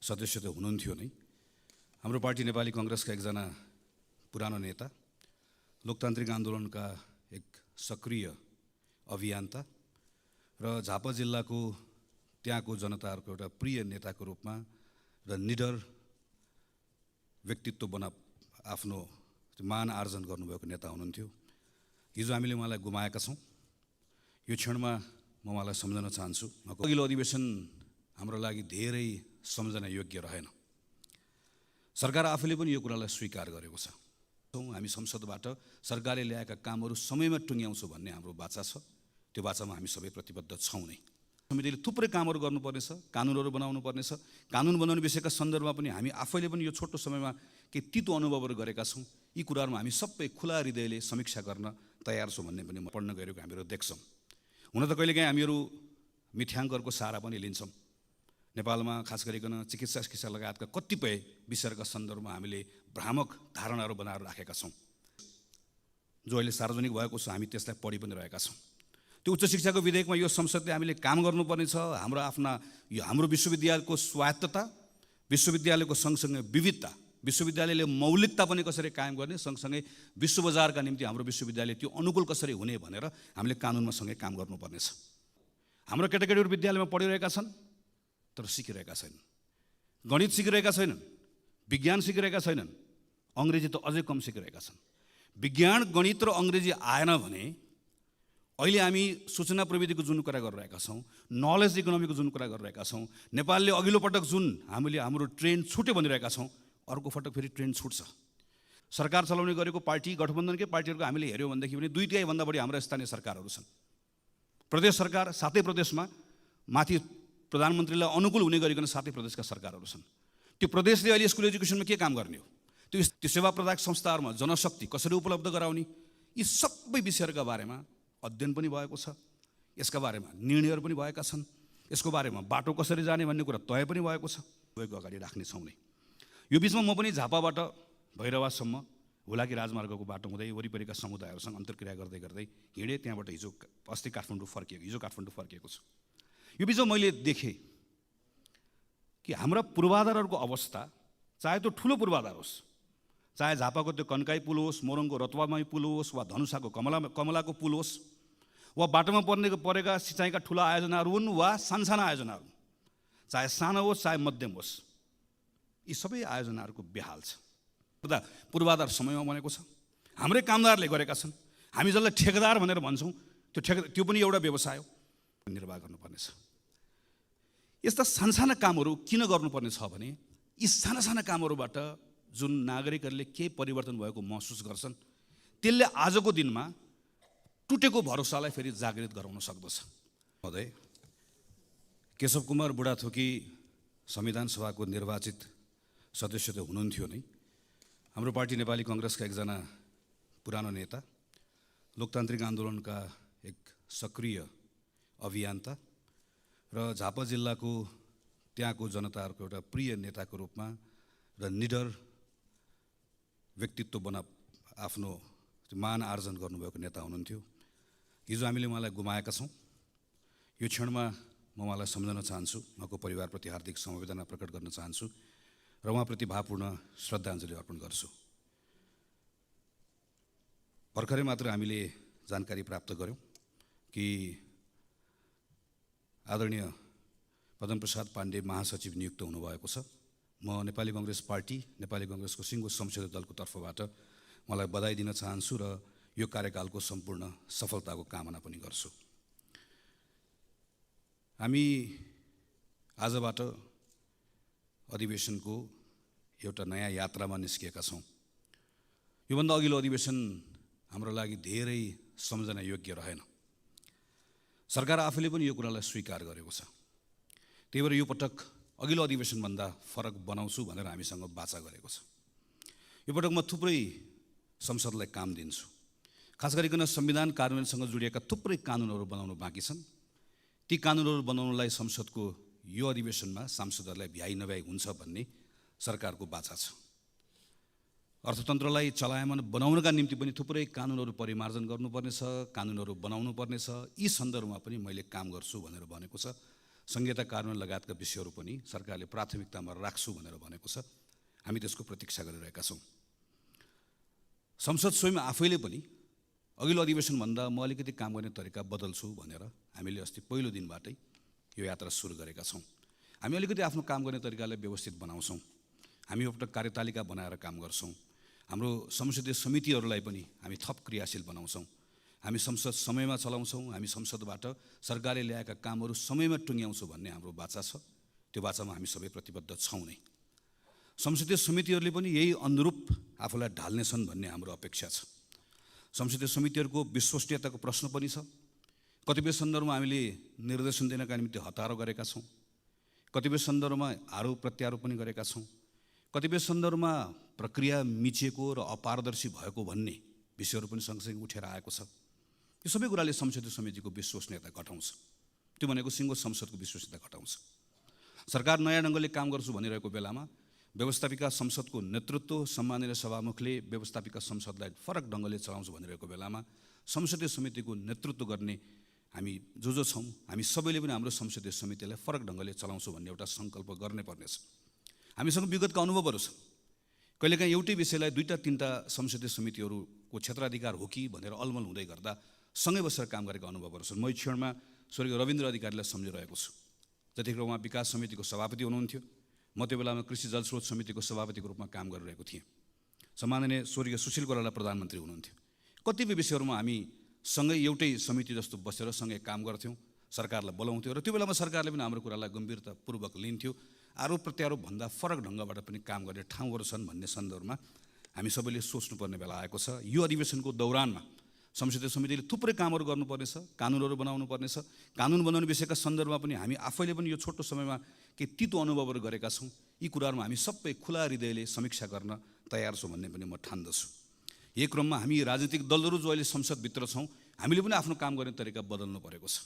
सदस्य त हुनुहुन्थ्यो नै। हाम्रो पार्टी नेपाली कांग्रेसका एकजना पुरानो नेता, लोकतान्त्रिक आन्दोलनका एक सक्रिय अभियन्ता र झापा जिल्लाको त्यहाँको जनताहरूको एउटा प्रिय नेताको रूपमा र निडर व्यक्तित्व आफ्नो मान आर्जन गर्नुभएको नेता हुनुहुन्थ्यो। हिजो हामीले उहाँलाई गुमाएका छौँ। यो क्षणमा म उहाँलाई सम्झन चाहन्छु। अघिल्लो अधिवेशन हाम्रो लागि धेरै सम्झना योग्य रहेन। सरकार आफैले पनि यो कुरालाई स्वीकार गरेको छ। हामी संसदबाट सरकारले ल्याएका कामहरू समयमा टुङ्ग्याउँछु भन्ने हाम्रो बाचा छ। त्यो बाचामा हामी सबै प्रतिबद्ध छौँ नै। समितिले थुप्रै कामहरू गर्नुपर्नेछ, कानुनहरू बनाउनु पर्नेछ। कानुन बनाउने विषयका सन्दर्भमा पनि हामी आफैले पनि यो छोटो समयमा केही तितो अनुभवहरू गरेका छौँ। यी कुराहरूमा हामी सबै खुला हृदयले समीक्षा गर्न तयार छौँ भन्ने पनि पढ्न गएको हामीहरू देख्छौँ। हुन त कहिलेकाहीँ हामीहरू मिथ्याङ्कहरूको सहारा पनि लिन्छौँ। नेपालमा खास गरिकन चिकित्सा लगायतका कतिपय विषयका सन्दर्भमा हामीले भ्रामक धारणाहरू बनाएर राखेका छौँ, जो अहिले सार्वजनिक भएको छ। हामी त्यसलाई पढि पनि रहेका छौँ। त्यो उच्च शिक्षाको विधेयकमा यो संसदले हामीले काम गर्नुपर्ने छ। हाम्रो विश्वविद्यालयको स्वायत्तता, विश्वविद्यालयको सँगसँगै विविधता, विश्वविद्यालयले मौलिकता पनि कसरी कायम गर्ने, सँगसँगै विश्व बजारका निम्ति हाम्रो विश्वविद्यालय त्यो अनुकूल कसरी हुने भनेर हामीले कानुनमा सँगै काम गर्नुपर्नेछ। हाम्रो केटाकेटीहरू विद्यालयमा पढिरहेका छन् तर सिकिरहेका छैनन्। गणित सिकिरहेका छैनन्, विज्ञान सिकिरहेका छैनन्, अङ्ग्रेजी त अझै कम सिकिरहेका छन्। विज्ञान, गणित र अङ्ग्रेजी आएन भने अहिले हामी सूचना प्रविधिको जुन कुरा गरिरहेका छौँ, नलेज इकोनोमीको जुन कुरा गरिरहेका छौँ, नेपालले अघिल्लो पटक जुन हाम्रो ट्रेन छुट्यो भनिरहेका छौँ, अर्को पटक फेरि ट्रेन छुट्छ। सरकार चलाउने गरेको पार्टी, गठबन्धनकै पार्टीहरूको हामीले हेऱ्यौँ भनेदेखि पनि 2/3 बढी हाम्रा स्थानीय सरकारहरू छन्। प्रदेश सरकार 7 प्रदेशमा माथि प्रधानमन्त्रीलाई अनुकूल हुने गरिकन 7 प्रदेशका सरकारहरू छन्। त्यो प्रदेशले अहिले स्कुल एजुकेसनमा के काम गर्ने हो, त्यो सेवा प्रदायक संस्थाहरूमा जनशक्ति कसरी उपलब्ध गराउने, यी सबै विषयहरूका बारेमा अध्ययन पनि भएको छ। यसका बारेमा निर्णयहरू पनि भएका छन्। यसको बारेमा बाटो कसरी जाने भन्ने कुरा तय पनि भएको छ। गएको अगाडि राख्ने छौँ नै। यो बिचमा म पनि झापाबाट भैरवासम्म हुलाकी राजमार्गको बाटो हुँदै वरिपरिका समुदायहरूसँग अन्तर्क्रिया गर्दै गर्दै हिँडेँ। त्यहाँबाट हिजो काठमाडौँ फर्किएको छु। यो बिचमा मैले देखेँ कि हाम्रा पूर्वाधारहरूको अवस्था, चाहे त्यो ठुलो पूर्वाधार होस्, चाहे झापाको त्यो कन्काई पुल होस्, मोरङको रतुवामाई पुल होस्, वा धनुषाको कमलाको पुल होस्, वा बाटोमा परेका सिँचाइका ठुला आयोजनाहरू हुन् वा सानसाना आयोजनाहरू, चाहे सानो होस् चाहे मध्यम होस्, यी सबै आयोजनाहरूको बेहाल छ। पूर्वाधार समयमा बनेको छ, हाम्रै कामदारले गरेका छन्। हामी जसलाई ठेकेदार भनेर भन्छौँ, त्यो पनि एउटा व्यवसाय हो, निर्वाह गर्नुपर्नेछ। यस्ता सानसाना कामहरू किन गर्नुपर्ने छ भने यी साना कामहरूबाट जुन नागरिकहरूले केही परिवर्तन भएको महसुस गर्छन्, त्यसले आजको दिनमा टुटेको भरोसालाई फेरि जागृत गराउन सक्दछ। महोदय केशव कुमार बुढाथोकी संविधान सभाको निर्वाचित सदस्य त हुनुहुन्थ्यो नै। हाम्रो पार्टी नेपाली कांग्रेसका एकजना पुरानो नेता, लोकतान्त्रिक आन्दोलनका एक सक्रिय अभियन्ता र झापा जिल्लाको त्यहाँको जनताहरूको एउटा प्रिय नेताको रूपमा र निडर व्यक्तित्व आफ्नो मान आर्जन गर्नुभएको नेता हुनुहुन्थ्यो। हिजो हामीले उहाँलाई गुमाएका छौँ। यो क्षणमा म उहाँलाई सम्झन चाहन्छु, उहाँको परिवारप्रति हार्दिक समवेदना प्रकट गर्न चाहन्छु र उहाँप्रति भावपूर्ण श्रद्धाञ्जली अर्पण गर्छु। भर्खरै मात्र हामीले जानकारी प्राप्त गऱ्यौँ कि आदरणीय पद्मप्रसाद पाण्डे महासचिव नियुक्त हुनुभएको छ। म नेपाली कांग्रेस पार्टी, नेपाली कांग्रेसको सिङ्गो संसदीय दलको तर्फबाट मलाई बधाई दिन चाहन्छु र यो कार्यकालको सम्पूर्ण सफलताको कामना पनि गर्छु। हामी आजबाट अधिवेशनको एउटा नयाँ यात्रामा निस्किएका छौँ। योभन्दा अघिल्लो अधिवेशन हाम्रो लागि धेरै सम्झना योग्य रहेन। सरकार आफैले पनि यो कुरालाई स्वीकार गरेको छ। त्यही भएर यो पटक अघिल्लो अधिवेशनभन्दा फरक बनाउँछु भनेर हामीसँग बाचा गरेको छ। यो पटक म थुप्रै संसदलाई काम दिन्छु। खास गरिकन संविधान कार्यान्वयनसँग जोडिएका थुप्रै कानुनहरू बनाउनु बाँकी छन्। ती कानुनहरू बनाउनलाई संसदको यो अधिवेशनमा सांसदहरूलाई भ्याइ नभ्याइ हुन्छ भन्ने सरकारको बाचा छ। अर्थतन्त्रलाई चलायमान बनाउनका निम्ति पनि थुप्रै कानुनहरू परिमार्जन गर्नुपर्नेछ, कानुनहरू बनाउनु पर्नेछ। यी सन्दर्भमा पनि मैले काम गर्छु भनेर भनेको छ। संहिता कार्यान्वयन लगायतका विषयहरू पनि सरकारले प्राथमिकतामा राख्छु भनेर भनेको छ। हामी त्यसको प्रतीक्षा गरिरहेका छौँ। संसद स्वयं आफैले पनि अघिल्लो अधिवेशनभन्दा म अलिकति काम गर्ने तरिका बदल्छु भनेर हामीले अस्ति पहिलो दिनबाटै यो यात्रा सुरु गरेका छौँ। हामी अलिकति आफ्नो काम गर्ने तरिकालाई व्यवस्थित बनाउँछौँ। हामी एउटा कार्यतालिका बनाएर काम गर्छौँ। हाम्रो संसदीय समितिहरूलाई पनि हामी थप क्रियाशील बनाउँछौँ। हामी संसद समयमा चलाउँछौँ। हामी संसदबाट सरकारले ल्याएका कामहरू समयमा टुङ्ग्याउँछौँ भन्ने हाम्रो बाचा छ। त्यो बाचामा हामी सबै प्रतिबद्ध छौँ नै। संसदीय समितिहरूले पनि यही अनुरूप आफूलाई ढाल्नेछन् भन्ने हाम्रो अपेक्षा छ। संसदीय समितिहरूको विश्वसनीयताको प्रश्न पनि छ। कतिपय सन्दर्भमा हामीले निर्देशन दिनका निम्ति हतारो गरेका छौँ। कतिपय सन्दर्भमा आरोप प्रत्यारोप पनि गरेका छौँ। कतिपय सन्दर्भमा प्रक्रिया मिचिएको र अपारदर्शी भएको भन्ने विषयहरू पनि सँगसँगै उठेर आएको छ। यो सबै कुराले संसदीय समितिको विश्वसनीयता घटाउँछ। त्यो भनेको सिङ्गो संसदको विश्वसनीयता घटाउँछ। सरकार नयाँ ढङ्गले काम गर्छु भनिरहेको बेलामा व्यवस्थापिका संसदको नेतृत्व सम्माननीय सभामुखले व्यवस्थापिका संसदलाई फरक ढङ्गले चलाउँछु भनिरहेको बेलामा संसदीय समितिको नेतृत्व गर्ने हामी जो छौँ, हामी सबैले पनि हाम्रो संसदीय समितिलाई फरक ढङ्गले चलाउँछौँ भन्ने एउटा सङ्कल्प गर्नै पर्नेछ। हामीसँग विगतका अनुभवहरू छ। कहिलेकाहीँ एउटै विषयलाई दुईटा तीनटा संसदीय समितिहरूको क्षेत्राधिकार हो कि भनेर अलमल हुँदै गर्दा सँगै बसेर काम गरेका अनुभवहरू छन्। म क्षणमा स्वर्गीय रविन्द्र अधिकारीलाई सम्झिरहेको छु। जतिखेर उहाँ विकास समितिको सभापति हुनुहुन्थ्यो, म त्यो बेलामा कृषि जलस्रोत समितिको सभापतिको रूपमा काम गरिरहेको थिएँ। सम्माननीय स्वर्गीय सुशील कोइराला प्रधानमन्त्री हुनुहुन्थ्यो। कतिपय विषयहरूमा हामी सँगै एउटै समिति जस्तो बसेर सँगै काम गर्थ्यौँ, सरकारलाई बोलाउँथ्यौँ र त्यो बेलामा सरकारले पनि हाम्रो कुरालाई गम्भीरतापूर्वक लिन्थ्यो। आरोप प्रत्यारोप भन्दा फरक ढङ्गबाट पनि काम गर्ने ठाउँहरू छन् भन्ने सन्दर्भमा हामी सबैले सोच्नुपर्ने बेला आएको छ। यो अधिवेशनको दौरानमा संसदीय समितिले थुप्रै कामहरू गर्नुपर्नेछ, कानुनहरू बनाउनु पर्नेछ। कानुन बनाउने विषयका सन्दर्भमा पनि हामी आफैले पनि यो छोटो समयमा केही तितो अनुभवहरू गरेका छौँ। यी कुराहरूमा हामी सबै खुला हृदयले समीक्षा गर्न तयार छौँ भन्ने पनि म ठान्दछु। यही क्रममा हामी राजनीतिक दलहरू जो अहिले संसदभित्र छौँ, हामीले पनि आफ्नो काम गर्ने तरिका बदल्नु परेको छ।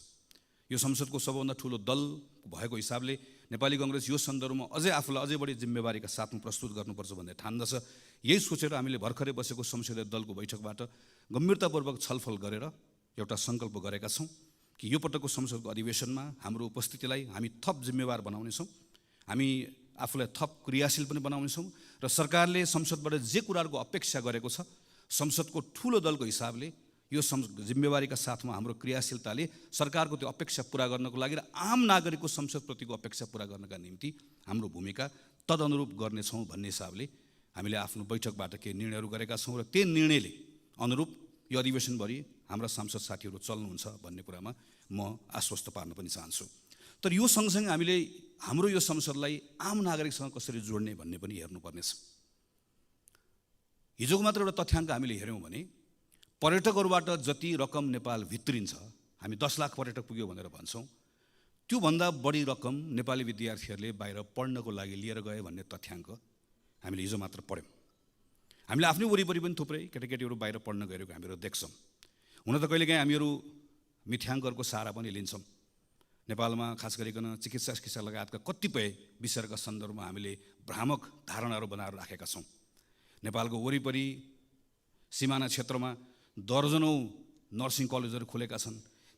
यो संसदको सबभन्दा ठुलो दल भएको हिसाबले नेपाली कङ्ग्रेस यो सन्दर्भमा आफूलाई अझै बढी जिम्मेवारीका साथमा प्रस्तुत गर्नुपर्छ भन्ने ठान्दछ। यही सोचेर हामीले भर्खरै बसेको संसदीय दलको बैठकबाट गम्भीरतापूर्वक छलफल गरेर एउटा सङ्कल्प गरेका छौँ कि यो पटकको संसदको अधिवेशनमा हाम्रो उपस्थितिलाई हामी थप जिम्मेवार बनाउनेछौँ। हामी आफूलाई थप क्रियाशील पनि बनाउनेछौँ र सरकारले संसदबाट जे कुराहरूको अपेक्षा गरेको छ, संसदको ठुलो दलको हिसाबले यो जिम्मेवारीका साथमा हाम्रो क्रियाशीलताले सरकारको त्यो अपेक्षा पुरा गर्नको लागि र आम नागरिकको संसदप्रतिको अपेक्षा पुरा गर्नका निम्ति हाम्रो भूमिका तदनुरूप गर्नेछौँ भन्ने हिसाबले हामीले आफ्नो बैठकबाट केही निर्णयहरू गरेका छौँ र त्यही निर्णयले अनुरूप यो अधिवेशनभरि हाम्रा सांसद साथीहरू चल्नुहुन्छ भन्ने कुरामा म आश्वस्त पार्न पनि चाहन्छु। तर यो सँगसँगै हामीले हाम्रो यो संसदलाई आम नागरिकसँग कसरी जोड्ने भन्ने पनि हेर्नुपर्नेछ। हिजोको मात्र एउटा तथ्याङ्क हामीले हेऱ्यौँ भने पर्यटकहरूबाट जति रकम नेपाल भित्रिन्छ, हामी 10 लाख पर्यटक पुग्यो भनेर भन्छौँ, त्योभन्दा बढी रकम नेपाली विद्यार्थीहरूले बाहिर पढ्नको लागि लिएर गए भन्ने तथ्याङ्क हामीले हिजो मात्र पढ्यौँ। हामीले आफ्नै वरिपरि पनि थुप्रै केटाकेटीहरू बाहिर पढ्न गएको हामीहरू देख्छौँ। हुन त कहिलेकाहीँ हामीहरू मिथ्याङ्कहरूको सहारा पनि लिन्छौँ। नेपालमा खास गरिकन चिकित्सा लगायतका कतिपय विषयका सन्दर्भमा हामीले भ्रामक धारणाहरू बनाएर राखेका छौँ। नेपालको वरिपरि सिमाना क्षेत्रमा दर्जनौँ नर्सिङ कलेजहरू खुलेका छन्,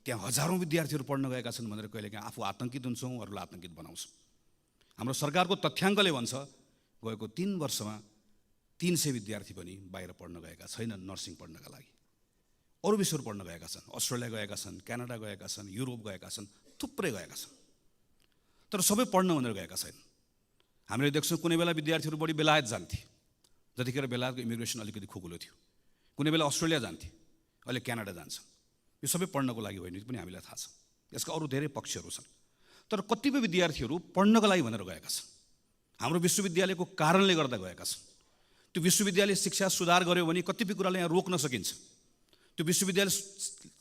त्यहाँ हजारौँ विद्यार्थीहरू पढ्न गएका छन् भनेर कहिलेकाहीँ आफू आतङ्कित हुन्छौँ, अरूलाई आतङ्कित बनाउँछौँ। हाम्रो सरकारको तथ्याङ्कले भन्छ गएको 3 वर्षमा 300 विद्यार्थी पनि बाहिर पढ्न गएका छैनन् नर्सिङ पढ्नका लागि। अरू विषयहरू पढ्न गएका छन्, अस्ट्रेलिया गएका छन्, क्यानाडा गएका छन्, युरोप गएका छन्, थुप्रै गएका छन्। तर सबै पढ्न भनेर गएका छैनन्। हामीले देख्छौँ कुनै बेला विद्यार्थीहरू बढी बेलायत जान्थे, जतिखेर बेलायतको इमिग्रेसन अलिकति खुकुलो थियो। कुनै बेला अस्ट्रेलिया जान्थे, अहिले क्यानाडा जान्छ। यो सबै पढ्नको लागि होइन पनि हामीलाई थाहा छ। यसका अरू धेरै पक्षहरू छन्। तर कतिपय विद्यार्थीहरू पढ्नका लागि भनेर गएका छन्, हाम्रो विश्वविद्यालयको कारणले गर्दा गएका छन्। त्यो विश्वविद्यालय शिक्षा सुधार गर्यो भने कतिपय कुरालाई यहाँ रोक्न सकिन्छ। त्यो विश्वविद्यालय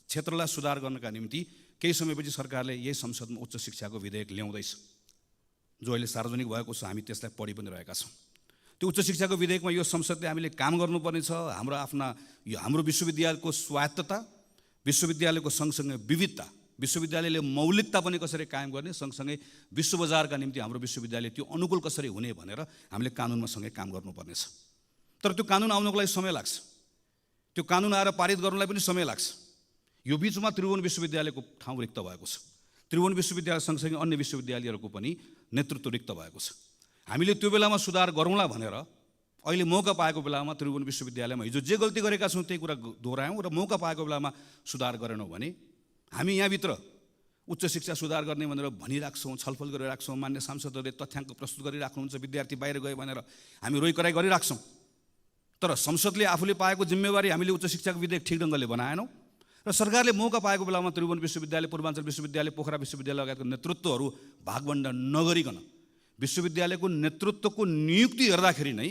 क्षेत्रलाई सुधार गर्नका निम्ति केही समयपछि सरकारले यही संसदमा उच्च शिक्षाको विधेयक ल्याउँदैछ, जो अहिले सार्वजनिक भएको छ। हामी त्यसलाई पढि पनि रहेका छौँ। त्यो उच्च शिक्षाको विधेयकमा यो संसदले हामीले काम गर्नुपर्ने छ। हाम्रो विश्वविद्यालयको स्वायत्तता, विश्वविद्यालयको सँगसँगै विविधता, विश्वविद्यालयले मौलिकता पनि कसरी कायम गर्ने, सँगसँगै विश्व बजारका निम्ति हाम्रो विश्वविद्यालय त्यो अनुकूल कसरी हुने भनेर हामीले कानुनमा सँगै काम गर्नुपर्नेछ। तर त्यो कानुन आउनको लागि समय लाग्छ। त्यो कानुन आएर पारित गर्नलाई पनि समय लाग्छ। यो बिचमा त्रिभुवन विश्वविद्यालयको ठाउँ रिक्त भएको छ। त्रिभुवन विश्वविद्यालय सँगसँगै अन्य विश्वविद्यालयहरूको पनि नेतृत्व रिक्त भएको छ। हामीले त्यो बेलामा सुधार गरौँला भनेर अहिले मौका पाएको बेलामा त्रिभुवन विश्वविद्यालयमा हिजो जे गल्ती गरेका छौँ त्यही कुरा दोहोऱ्यायौँ र मौका पाएको बेलामा सुधार गरेनौँ भने हामी यहाँभित्र उच्च शिक्षा सुधार गर्ने भनेर भनिराख्छौँ, छलफल गरिराख्छौँ, मान्य सांसदहरूले तथ्याङ्क प्रस्तुत गरिराख्नुहुन्छ, विद्यार्थी बाहिर गयो भनेर हामी रोइकराइ गरिराख्छौँ। तर संसदले आफूले पाएको जिम्मेवारी हामीले उच्च शिक्षाको विधेयक ठिक ढङ्गले बनाएनौँ र सरकारले मौका पाएको बेलामा त्रिभुवन विश्वविद्यालय, पूर्वाञ्चल विश्वविद्यालय, पोखरा विश्वविद्यालय लगायतको नेतृत्वहरू भागवण्डा नगरिकन विश्वविद्यालयको नेतृत्वको नियुक्ति हेर्दाखेरि नै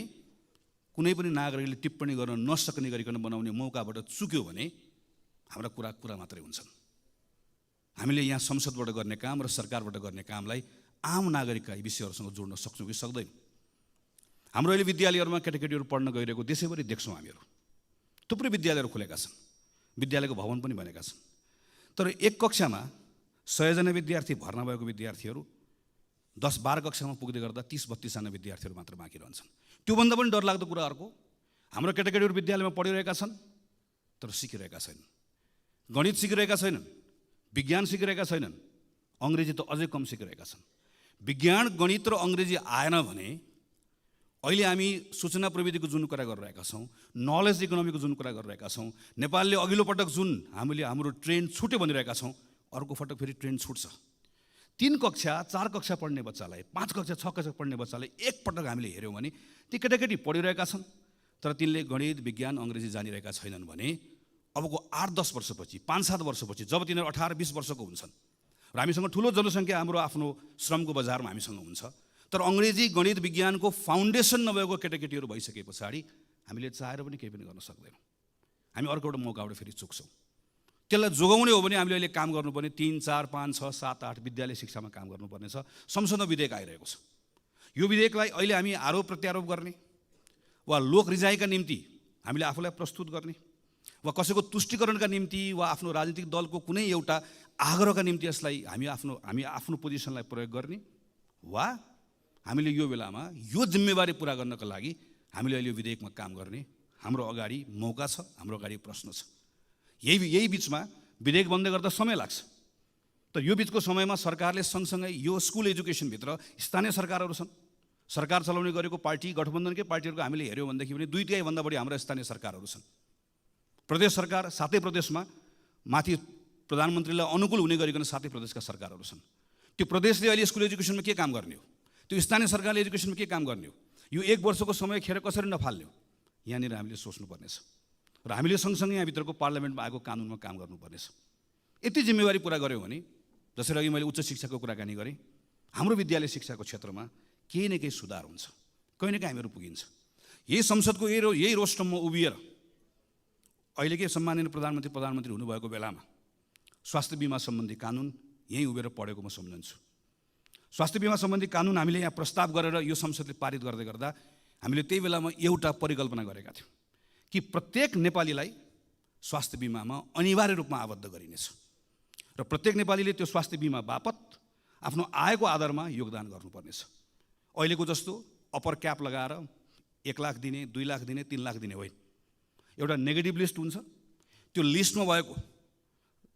कुनै पनि नागरिकले टिप्पणी गर्न नसक्ने गरिकन बनाउने मौकाबाट चुक्यो भने हाम्रा कुरा मात्रै हुन्छन्। हामीले यहाँ संसदबाट गर्ने काम र सरकारबाट गर्ने कामलाई आम नागरिकका यी विषयहरूसँग जोड्न सक्छौँ कि सक्दैनौँ। हाम्रो अहिले विद्यालयहरूमा केटाकेटीहरू पढ्न गइरहेको देशैभरि देख्छौँ हामीहरू। थुप्रै विद्यालयहरू खुलेका छन्, विद्यालयको भवन पनि बनेका छन्। तर एक कक्षामा 100 जना विद्यार्थी भर्ना भएको विद्यार्थीहरू 10-12 कक्षामा पुग्दै गर्दा 30-32 जना विद्यार्थीहरू मात्र बाँकी रहन्छन्। त्योभन्दा पनि डरलाग्दो कुरा अर्को, हाम्रो केटाकेटीहरू विद्यालयमा पढिरहेका छन् तर सिकिरहेका छैनन्। गणित सिकिरहेका छैनन्, विज्ञान सिकिरहेका छैनन्, अङ्ग्रेजी त अझै कम सिकिरहेका छन्। विज्ञान, गणित र अङ्ग्रेजी आएन भने अहिले हामी सूचना प्रविधिको जुन कुरा गरिरहेका छौँ, नलेज इकोनोमीको जुन कुरा गरिरहेका छौँ, नेपालले अघिल्लो पटक जुन हाम्रो ट्रेन छुट्यो भनिरहेका छौँ, अर्को पटक फेरि ट्रेन छुट्छ। 3 कक्षा 4 कक्षा पढ्ने बच्चालाई, 5 कक्षा 6 कक्षा पढ्ने बच्चालाई एकपटक हामीले हेऱ्यौँ भने ती केटाकेटी पढिरहेका छन् तर तिनले गणित, विज्ञान, अङ्ग्रेजी जानिरहेका छैनन् भने अबको 8-10 वर्षपछि, 5-7 वर्षपछि जब तिनीहरू 18-20 वर्षको हुन्छन् र हामीसँग ठुलो जनसङ्ख्या हाम्रो आफ्नो श्रमको बजारमा हामीसँग हुन्छ, तर अङ्ग्रेजी, गणित, विज्ञानको फाउन्डेसन नभएको केटाकेटीहरू भइसके पछाडि हामीले चाहेर पनि केही पनि गर्न सक्दैनौँ। हामी अर्को एउटा मौकाबाट फेरि चुक्छौँ। त्यसलाई जोगाउने हो भने हामीले अहिले काम गर्नुपर्ने 3, 4, 5, 6, 7, 8 विद्यालय शिक्षामा काम गर्नुपर्ने छ। संसदमा विधेयक आइरहेको छ। यो विधेयकलाई अहिले हामी आरोप प्रत्यारोप गर्ने वा लोक रिजाइका निम्ति हामीले आफूलाई प्रस्तुत गर्ने वा कसैको तुष्टिकरणका निम्ति वा आफ्नो राजनीतिक दलको कुनै एउटा आग्रहका निम्ति यसलाई हामी आफ्नो पोजिसनलाई प्रयोग गर्ने वा हामीले यो बेलामा यो जिम्मेवारी पुरा गर्नका लागि हामीले अहिले यो विधेयकमा काम गर्ने हाम्रो अगाडि मौका छ, हाम्रो अगाडि प्रश्न छ। यही बिचमा विधेयक बन्दै गर्दा समय लाग्छ। तर यो बिचको समयमा सरकारले सँगसँगै यो स्कुल एजुकेसनभित्र स्थानीय सरकारहरू छन्, सरकार चलाउने गरेको पार्टी गठबन्धनकै पार्टीहरूको हामीले हेऱ्यौँ भनेदेखि पनि 2/3 बढी हाम्रो स्थानीय सरकारहरू छन्। प्रदेश सरकार 7 प्रदेशमा माथि प्रधानमन्त्रीलाई अनुकूल हुने गरिकन 7 प्रदेशका सरकारहरू छन्। त्यो प्रदेशले अहिले स्कुल एजुकेसनमा के काम गर्ने हो, त्यो स्थानीय सरकारले एजुकेसनमा के काम गर्ने हो, यो 1 वर्षको समय खेर कसरी नफाल्ने हो, यहाँनिर हामीले सोच्नुपर्नेछ र हामीले सँगसँगै यहाँभित्रको पार्लियामेन्टमा आएको कानुनमा काम गर्नुपर्नेछ। यति जिम्मेवारी पुरा गऱ्यौँ भने जसरी अघि मैले उच्च शिक्षाको कुराकानी गरेँ, हाम्रो विद्यालय शिक्षाको क्षेत्रमा केही न केही सुधार हुन्छ, कहीँ न कहीँ हामीहरू पुगिन्छ। यही संसदको यही रोस्टममा उभिएर अहिलेकै सम्माननीय प्रधानमन्त्री हुनुभएको बेलामा स्वास्थ्य बिमा सम्बन्धी कानुन यहीँ उभिएर पढेको म सम्झन्छु। स्वास्थ्य बिमा सम्बन्धी कानुन हामीले यहाँ प्रस्ताव गरेर यो संसदले पारित गर्दै गर्दा हामीले त्यही बेलामा एउटा परिकल्पना गरेका थियौँ कि प्रत्येक नेपालीलाई स्वास्थ्य बिमामा अनिवार्य रूपमा आबद्ध गरिनेछ र प्रत्येक नेपालीले त्यो स्वास्थ्य बिमा बापत आफ्नो आयको आधारमा योगदान गर्नुपर्नेछ। अहिलेको जस्तो अप्पर क्याप लगाएर 1 लाख दिने, 2 लाख दिने, 3 लाख दिने होइन। एउटा नेगेटिभ लिस्ट हुन्छ, त्यो लिस्टमा भएको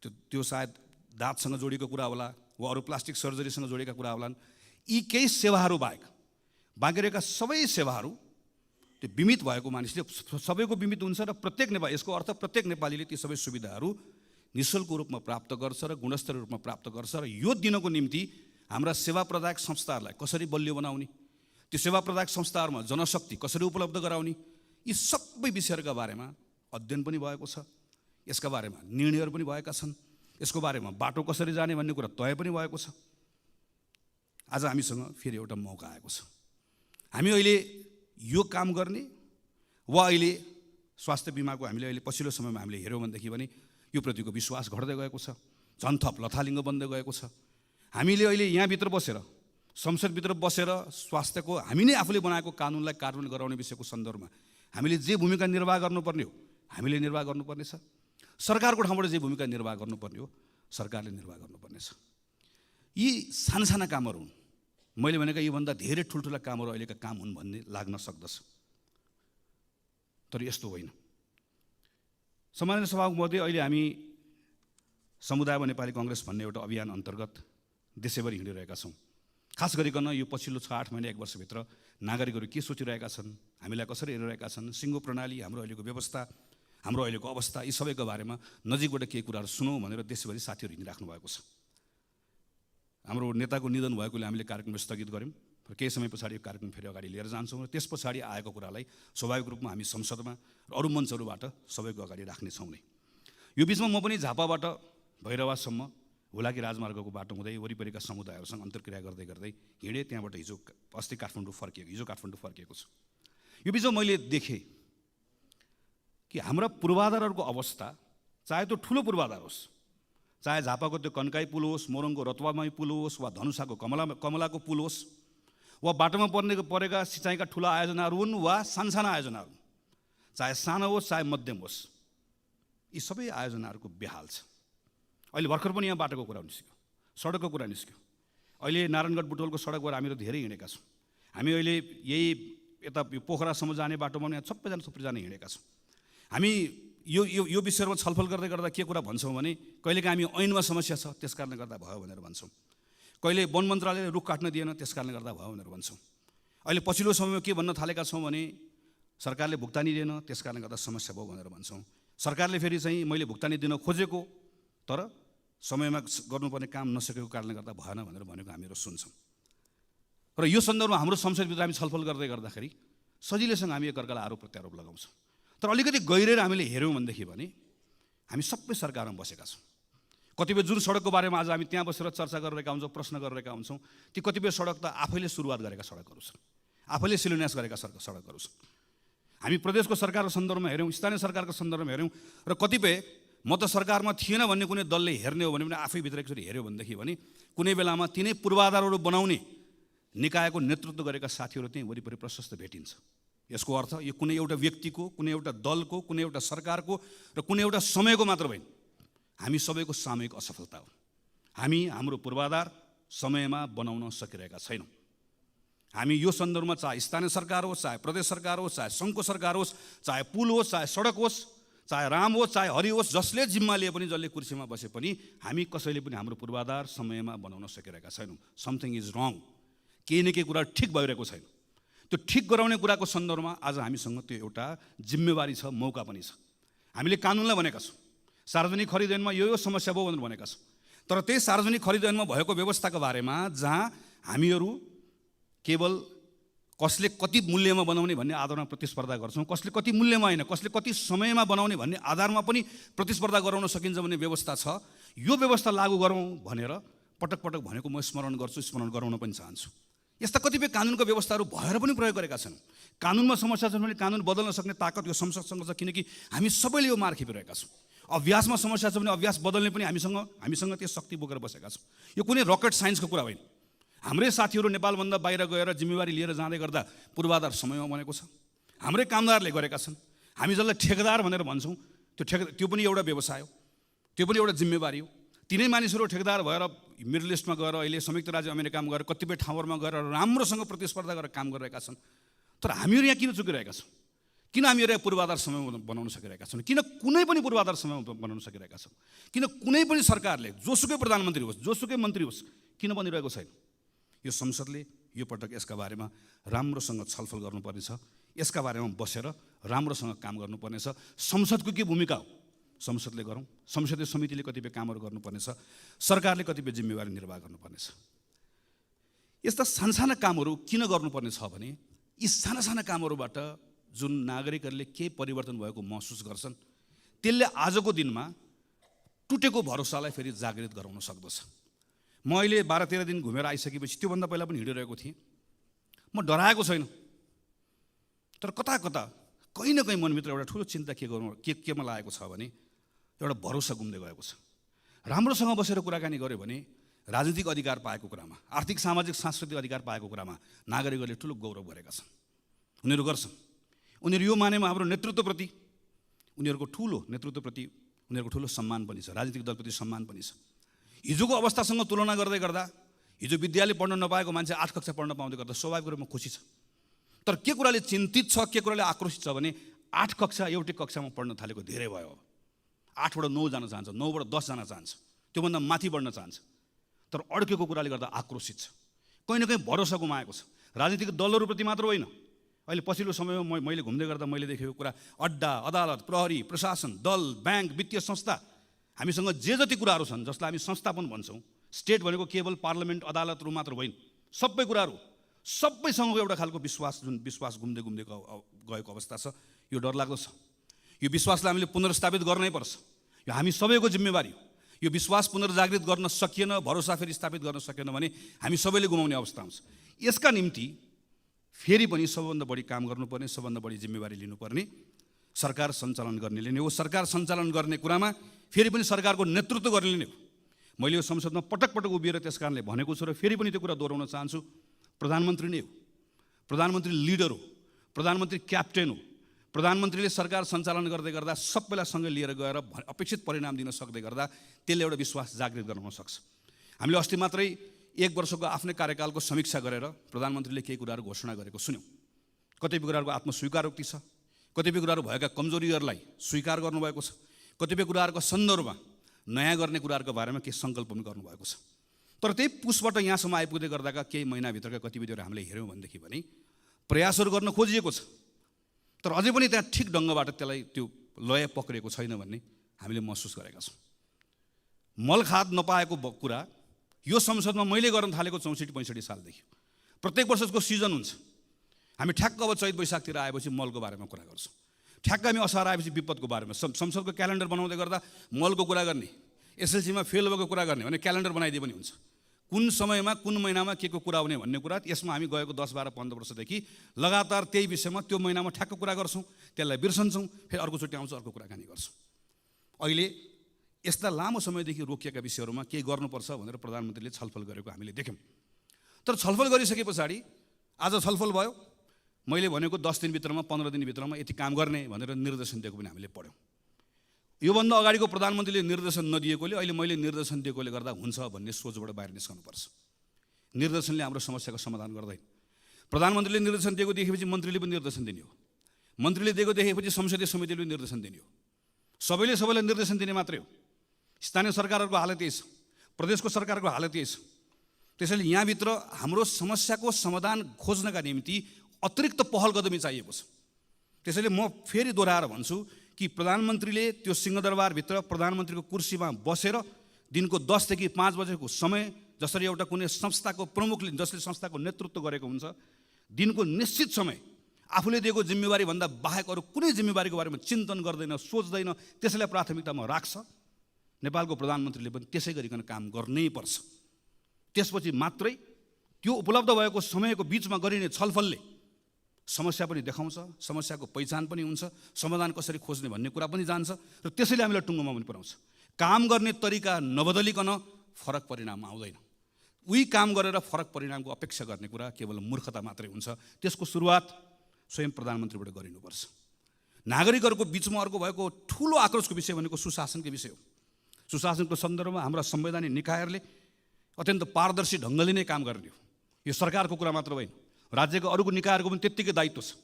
त्यो सायद दाँतसँग जोडिएको कुरा होला वा अरू प्लास्टिक सर्जरीसँग जोडिएका कुरा होलान्। यी केही सेवाहरू बाहेक बाँकी रहेका सबै सेवाहरू त्यो बिमित भएको मानिसले सबैको बिमित हुन्छ र प्रत्येक नेपाली, यसको अर्थ प्रत्येक नेपालीले ती सबै सुविधाहरू निःशुल्क रूपमा प्राप्त गर्छ र गुणस्तरीय रूपमा प्राप्त गर्छ। र यो दिनको निम्ति हाम्रा सेवा प्रदायक संस्थाहरूलाई कसरी बलियो बनाउने, त्यो सेवा प्रदायक संस्थाहरूमा जनशक्ति कसरी उपलब्ध गराउने, यी सबै विषयहरूका बारेमा अध्ययन पनि भएको छ, यसका बारेमा निर्णयहरू पनि भएका छन्, यसको बारेमा बाटो कसरी जाने भन्ने कुरा तय पनि भएको छ। आज हामीसँग फेरि एउटा मौका आएको छ। हामी अहिले यो काम गर्ने वा अहिले स्वास्थ्य बिमाको हामीले अहिले पछिल्लो समयमा हामीले हेऱ्यौँ भनेदेखि पनि यो प्रतिको विश्वास घट्दै गएको छ, झन् थप लथालिङ्ग बन्दै गएको छ। हामीले अहिले यहाँभित्र बसेर, संसदभित्र बसेर स्वास्थ्यको हामी नै आफूले बनाएको कानुनलाई कार्यान्वयन गराउने विषयको सन्दर्भमा हामीले जे भूमिका निर्वाह गर्नुपर्ने हो हामीले निर्वाह गर्नुपर्नेछ। सरकारको ठाउँबाट जे भूमिका निर्वाह गर्नुपर्ने हो सरकारले निर्वाह गर्नुपर्नेछ। यी साना कामहरू हुन्, मैले भनेका योभन्दा धेरै ठुल्ठुला कामहरू अहिलेका काम हुन् भन्ने लाग्न सक्दछ, तर यस्तो होइन। सम्माननीय सभामुख महोदय, अहिले हामी समुदायमा नेपाली कङ्ग्रेस भन्ने एउटा अभियान अन्तर्गत देशैभरि हिँडिरहेका छौँ। खास गरिकन यो पछिल्लो 6-8 महिना 1 वर्षभित्र नागरिकहरू के सोचिरहेका छन्, हामीलाई कसरी हेरिरहेका छन्, सिङ्गो प्रणाली, हाम्रो अहिलेको व्यवस्था, हाम्रो अहिलेको अवस्था, यी सबैको बारेमा नजिकबाट केही कुराहरू सुनौँ भनेर देशभरि साथीहरू हिँडिराख्नु भएको छ। हाम्रो नेताको निधन भएकोले हामीले कार्यक्रम स्थगित गऱ्यौँ र केही समय पछाडि यो कार्यक्रम फेरि अगाडि लिएर जान्छौँ र त्यस पछाडि आएको कुरालाई स्वाभाविक रूपमा हामी संसदमा र अरू मञ्चहरूबाट सबैको अगाडि राख्नेछौँ नै। यो बिचमा म पनि झापाबाट भैरवासम्म हुलाकी राजमार्गको बाटो हुँदै वरिपरिका समुदायहरूसँग अन्तर्क्रिया गर्दै गर्दै हिँडेँ। त्यहाँबाट अस्ति हिजो काठमाडौँ फर्किएको छु। यो बिचमा मैले देखेँ कि हाम्रा पूर्वाधारहरूको अवस्था, चाहे त्यो ठुलो पूर्वाधार होस्, चाहे झापाको त्यो कन्काई पुल होस्, मोरङको रतुवामाई पुल होस्, वा धनुषाको कमलाको पुल होस्, वा बाटोमा परेका सिँचाइका ठुला आयोजनाहरू हुन् वा सानसाना आयोजनाहरू, चाहे सानो होस् चाहे मध्यम होस्, यी सबै आयोजनाहरूको बेहाल छ। अहिले भर्खर पनि यहाँ बाटोको कुरा निस्क्यो, सडकको कुरा निस्क्यो। अहिले नारायणगढ बुटवलको सडकबाट हामीहरू धेरै हिँडेका छौँ। हामी अहिले यही यता पोखरासम्म जाने बाटोमा यहाँ सबैजना हिँडेका छौँ। हामी यो विषयमा छलफल गर्दै गर्दा के कुरा भन्छौँ भने कहिलेकाहीँ हामी ऐनमा समस्या छ त्यस कारणले गर्दा भयो भनेर भन्छौँ, कहिले वन मन्त्रालयले रुख काट्न दिएन त्यस कारणले गर्दा भयो भनेर भन्छौँ। अहिले पछिल्लो समयमा के भन्न थालेका छौँ भने सरकारले भुक्तानी दिएन त्यस कारणले गर्दा समस्या भयो भनेर भन्छौँ। सरकारले फेरि चाहिँ मैले भुक्तानी दिन खोजेको तर समयमा गर्नुपर्ने काम नसकेको कारणले गर्दा भएन भनेर भनेको हामीहरू सुन्छौँ। र यो सन्दर्भमा हाम्रो संसदभित्र हामी छलफल गर्दै गर्दाखेरि सजिलैसँग हामी एकअर्कालाई आरोप प्रत्यारोप लगाउँछौँ। तर अलिकति गहिरेर हामीले हेऱ्यौँ भनेदेखि भने हामी सबै सरकारमा बसेका छौँ। कतिपय जुन सडकको बारेमा आज हामी त्यहाँ बसेर चर्चा गरिरहेका हुन्छौँ, प्रश्न गरिरहेका हुन्छौँ, ती कतिपय सडक त आफैले सुरुवात गरेका सडकहरू छन्, आफैले शिलान्यास गरेका सडकहरू छन्। हामी प्रदेशको सरकारको सन्दर्भमा हेऱ्यौँ, स्थानीय सरकारको सन्दर्भमा हेऱ्यौँ, र कतिपय म त सरकारमा थिएन भन्ने कुनै दलले हेर्ने हो भने पनि आफै भित्र एकचोटि हेऱ्यो भनेदेखि भने कुनै बेलामा तिनै पूर्वाधारहरू बनाउने निकायको नेतृत्व गरेका साथीहरू त्यहीँ वरिपरि प्रशस्त भेटिन्छ। यसको अर्थ यो कुनै एउटा व्यक्तिको, कुनै एउटा दलको, कुनै एउटा सरकारको र कुनै एउटा समयको मात्र होइन, हामी सबैको सामूहिक असफलता हो। हामी हाम्रो पूर्वाधार समयमा बनाउन सकिरहेका छैनौँ। हामी यो सन्दर्भमा चाहे स्थानीय सरकार होस्, चाहे प्रदेश सरकार होस्, चाहे सङ्घको सरकार होस्, चाहे पुल होस्, चाहे सडक होस्, चाहे राम होस्, चाहे हरि होस्, जसले जिम्मा लिए पनि, जसले कुर्सीमा बसे पनि हामी कसैले पनि हाम्रो पूर्वाधार समयमा बनाउन सकिरहेका छैनौँ। समथिङ इज रङ। केही न केही कुरा ठिक भइरहेको छैन। त्यो ठिक गराउने कुराको सन्दर्भमा आज हामीसँग त्यो एउटा जिम्मेवारी छ, मौका पनि छ। हामीले कानुनलाई भनेका छौँ सार्वजनिक खरिद ऐनमा यो समस्या भयो भनेर भनेका छौँ, तर त्यही सार्वजनिक खरिद ऐनमा भएको व्यवस्थाको बारेमा जहाँ हामीहरू केवल कसले कति मूल्यमा बनाउने भन्ने आधारमा प्रतिस्पर्धा गर्छौँ, कसले कति मूल्यमा होइन, कसले कति समयमा बनाउने भन्ने आधारमा पनि प्रतिस्पर्धा गराउन सकिन्छ भन्ने व्यवस्था छ। यो व्यवस्था लागू गरौँ भनेर पटक पटक भनेको म स्मरण गर्छु, स्मरण गराउन पनि चाहन्छु। यस्ता कतिपय कानुनको व्यवस्थाहरू भएर पनि प्रयोग गरेका छन्। कानुनमा समस्या छ भने कानुन बदल्न सक्ने ताकत यो संसदसँग छ, किनकि हामी सबैले यो मार खेपिरहेका छौँ। अभ्यासमा समस्या छ भने अभ्यास बदल्ने पनि हामीसँग त्यो शक्ति बोकेर बसेका छौँ। यो कुनै रकेट साइन्सको कुरा होइन। हाम्रै साथीहरू नेपालभन्दा बाहिर गएर जिम्मेवारी लिएर जाँदै गर्दा पूर्वाधार समयमा बनेको छ। हाम्रै कामदारले गरेका छन्। हामी जसलाई ठेकेदार भनेर भन्छौँ त्यो पनि एउटा व्यवसाय हो, त्यो पनि एउटा जिम्मेवारी हो। तिनै मानिसहरू ठेकेदार भएर मिडल इस्टमा गएर अहिले संयुक्त राज्य अमेरिकामा गएर कतिपय ठाउँहरूमा गएर राम्रोसँग प्रतिस्पर्धा गरेर काम गरिरहेका छन्। तर हामीहरू यहाँ किन चुकिरहेका छौँ? किन हामीहरू यहाँ पूर्वाधार समय बनाउन सकिरहेका छौँ? किन कुनै पनि पूर्वाधार समय बनाउन सकिरहेका छौँ? किन कुनै पनि सरकारले, जोसुकै प्रधानमन्त्री होस्, जोसुकै मन्त्री होस्, किन बनिरहेको छैन? यो संसदले यो पटक यसका बारेमा राम्रोसँग छलफल गर्नुपर्नेछ। यसका बारेमा बसेर राम्रोसँग काम गर्नुपर्नेछ। संसदको के भूमिका हो संसदले गरौँ, संसदीय समितिले कतिपय कामहरू गर्नुपर्नेछ, सरकारले कतिपय जिम्मेवारी निर्वाह गर्नुपर्नेछ। यस्ता सानसाना कामहरू किन गर्नुपर्ने छ भने यी साना साना कामहरूबाट जुन नागरिकहरूले केही परिवर्तन भएको महसुस गर्छन् त्यसले आजको दिनमा टुटेको भरोसालाई फेरि जागृत गराउन सक्दछ। म अहिले 12-13 दिन घुमेर आइसकेपछि त्योभन्दा पहिला पनि हिँडिरहेको थिएँ। म डराएको छैन, तर कता कता कहीँ न कहीँ मनभित्र एउटा ठुलो चिन्ता केमा लागेको छ भने एउटा भरोसा गुम्दै गएको छ। राम्रोसँग बसेर कुराकानी गऱ्यो भने राजनीतिक अधिकार पाएको कुरामा, आर्थिक सामाजिक सांस्कृतिक अधिकार पाएको कुरामा नागरिकहरूले ठुलो गौरव गरेका छन्। उनीहरू गर्छन्। उनीहरू यो मानेमा हाम्रो नेतृत्वप्रति, उनीहरूको ठुलो नेतृत्वप्रति उनीहरूको ठुलो सम्मान पनि छ, राजनीतिक दलप्रति सम्मान पनि छ। हिजोको अवस्थासँग तुलना गर्दै गर्दा हिजो विद्यालय पढ्न नपाएको मान्छे 8 कक्षा पढ्न पाउँदै गर्दा स्वाभाविक रूपमा खुसी छ। तर के कुराले चिन्तित छ, के कुराले आक्रोशित छ भने 8 कक्षा एउटै कक्षामा पढ्न थालेको धेरै भयो। 8बाट 9 जान चाहन्छ, 9बाट 10 जान चाहन्छ, त्योभन्दा माथि बढ्न चाहन्छ। तर अड्केको कुराले गर्दा आक्रोशित छ, कहीँ न कहीँ भरोसा गुमाएको छ। राजनीतिक दलहरूप्रति मात्र होइन, अहिले पछिल्लो समयमा मैले घुम्दै गर्दा मैले देखेको कुरा, अड्डा, अदालत, प्रहरी, प्रशासन, दल, ब्याङ्क, वित्तीय संस्था, हामीसँग जे जति कुराहरू छन् जसलाई हामी संस्था पनि भन्छौँ, स्टेट भनेको केवल पार्लियामेन्ट अदालतहरू मात्र होइन, सबै कुराहरू सबैसँगको एउटा खालको विश्वास, जुन विश्वास घुम्दै घुम्दै गएको अवस्था छ, यो डरलाग्दो छ। यो विश्वासलाई हामीले पुनर्स्थापित गर्नै पर्छ, यो हामी सबैको जिम्मेवारी हो। यो विश्वास पुनर्जागृत गर्न सकिएन, भरोसा फेरि स्थापित गर्न सकेन भने हामी सबैले गुमाउने अवस्था आउँछ। यसका निम्ति फेरि पनि सबभन्दा बढी काम गर्नुपर्ने, सबभन्दा बढी जिम्मेवारी लिनुपर्ने सरकार सञ्चालन गर्नेले नै हो। सरकार सञ्चालन गर्ने कुरामा फेरि पनि सरकारको नेतृत्व गर्नेले नै हो। मैले यो संसदमा पटक पटक उभिएर त्यस कारणले भनेको छु र फेरि पनि त्यो कुरा दोहोऱ्याउन चाहन्छु, प्रधानमन्त्री नै हो, प्रधानमन्त्री लिडर हो, प्रधानमन्त्री क्याप्टेन हो। प्रधानमन्त्रीले सरकार सञ्चालन गर्दै गर्दा सबैलाई सँगै लिएर गएर अपेक्षित परिणाम दिन सक्दै गर्दा त्यसले एउटा विश्वास जागृत गराउन सक्छ। हामीले अस्ति मात्रै 1 वर्षको आफ्नै कार्यकालको समीक्षा गरेर प्रधानमन्त्रीले केही कुराहरू घोषणा गरेको सुन्यौँ। कतिपय कुराहरूको आत्मस्वीकारोक्ति छ, कतिपय कुराहरू भएका कमजोरीहरूलाई स्वीकार गर्नुभएको छ, कतिपय कुराहरूको सन्दर्भमा नयाँ गर्ने कुराहरूको बारेमा केही सङ्कल्प पनि गर्नुभएको छ। तर त्यही पुसबाट यहाँसम्म आइपुग्दै गर्दाका केही महिनाभित्रका गतिविधिहरू हामीले हेऱ्यौँ भनेदेखि पनि प्रयासहरू गर्न खोजिएको छ, तर अझै पनि त्यहाँ ठिक ढङ्गबाट त्यसलाई त्यो लय पक्रेको छैन भन्ने हामीले महसुस गरेका छौँ। मलखाद नपाएको कुरा यो संसदमा मैले गर्न थालेको 64-65 सालदेखि प्रत्येक वर्षको सिजन हुन्छ। हामी ठ्याक्क अब चैत वैशाखतिर आएपछि मलको बारेमा कुरा गर्छौँ, ठ्याक्क हामी असार आएपछि विपदको बारेमा। संसदको क्यालेन्डर बनाउँदै गर्दा मलको कुरा गर्ने, एसएलसीमा फेल भएको कुरा गर्ने भने क्यालेन्डर बनाइदिए पनि हुन्छ। कुन समयमा कुन महिनामा के को कुरा हुने भन्ने कुरा, यसमा हामी गएको 10, 12, 15 वर्षदेखि लगातार त्यही विषयमा त्यो महिनामा ठ्याक्क कुरा गर्छौँ, त्यसलाई बिर्सन्छौँ, फेरि अर्कोचोटि आउँछ अर्को कुराकानी गर्छौँ। अहिले यस्ता लामो समयदेखि रोकिएका विषयहरूमा केही गर्नुपर्छ भनेर प्रधानमन्त्रीले छलफल गरेको हामीले देख्यौँ। तर छलफल गरिसके पछाडि आज छलफल भयो, मैले भनेको 10 दिनभित्रमा 15 दिनभित्रमा यति काम गर्ने भनेर निर्देशन दिएको पनि हामीले पढ्यौँ। योभन्दा अगाडिको प्रधानमन्त्रीले निर्देशन नदिएकोले अहिले मैले निर्देशन दिएकोले गर्दा हुन्छ भन्ने सोचबाट बाहिर निस्कनुपर्छ। निर्देशनले हाम्रो समस्याको समाधान गर्दैन। प्रधानमन्त्रीले निर्देशन दिएको देखेपछि मन्त्रीले पनि निर्देशन दिने हो, मन्त्रीले दिएको देखेपछि संसदीय समितिले पनि निर्देशन दिने हो, सबैले सबैलाई निर्देशन दिने मात्रै हो। स्थानीय सरकारहरूको हालत यही छ, प्रदेशको सरकारको हालत यही छ। त्यसैले यहाँभित्र हाम्रो समस्याको समाधान खोज्नका निम्ति अतिरिक्त पहल कदमी चाहिएको छ। त्यसैले म फेरि दोहोऱ्याएर भन्छु कि प्रधानमन्त्रीले त्यो सिंहदरबारभित्र प्रधानमन्त्रीको कुर्सीमा बसेर दिनको 10 देखि 5 बजेको समय, जसरी एउटा कुनै संस्थाको प्रमुखले जसले संस्थाको नेतृत्व गरेको हुन्छ, दिनको निश्चित समय आफूले दिएको जिम्मेवारी भन्दा बाहेक अरू कुनै जिम्मेवारीको बारेमा चिन्तन गर्दैन, सोच्दैन, त्यसैलाई प्राथमिकतामा राख्छ। नेपालको प्रधानमन्त्रीले पनि त्यसै गरिकन काम गर्नै पर्छ। त्यसपछि मात्रै त्यो उपलब्ध भएको समयको बिचमा गरिने छलफलले समस्या पनि देखाउँछ, समस्याको पहिचान पनि हुन्छ, समाधान कसरी खोज्ने भन्ने कुरा पनि जान्छ र त्यसैले हामीलाई टुङ्गोमा पनि पुर्याउँछ। काम गर्ने तरिका नबदलिकन फरक परिणाम आउँदैन। उही काम गरेर फरक परिणामको अपेक्षा गर्ने कुरा केवल मूर्खता मात्रै हुन्छ। त्यसको सुरुवात स्वयं प्रधानमन्त्रीबाट गरिनुपर्छ। नागरिकहरूको बिचमा अर्को भएको ठुलो आक्रोशको विषय भनेको सुशासनको विषय हो। सुशासनको सन्दर्भमा हाम्रा संवैधानिक निकायहरूले अत्यन्त पारदर्शी ढङ्गले नै काम गर्ने हो। यो सरकारको कुरा मात्र होइन, राज्यको अरूको निकायहरूको पनि त्यत्तिकै दायित्व छ।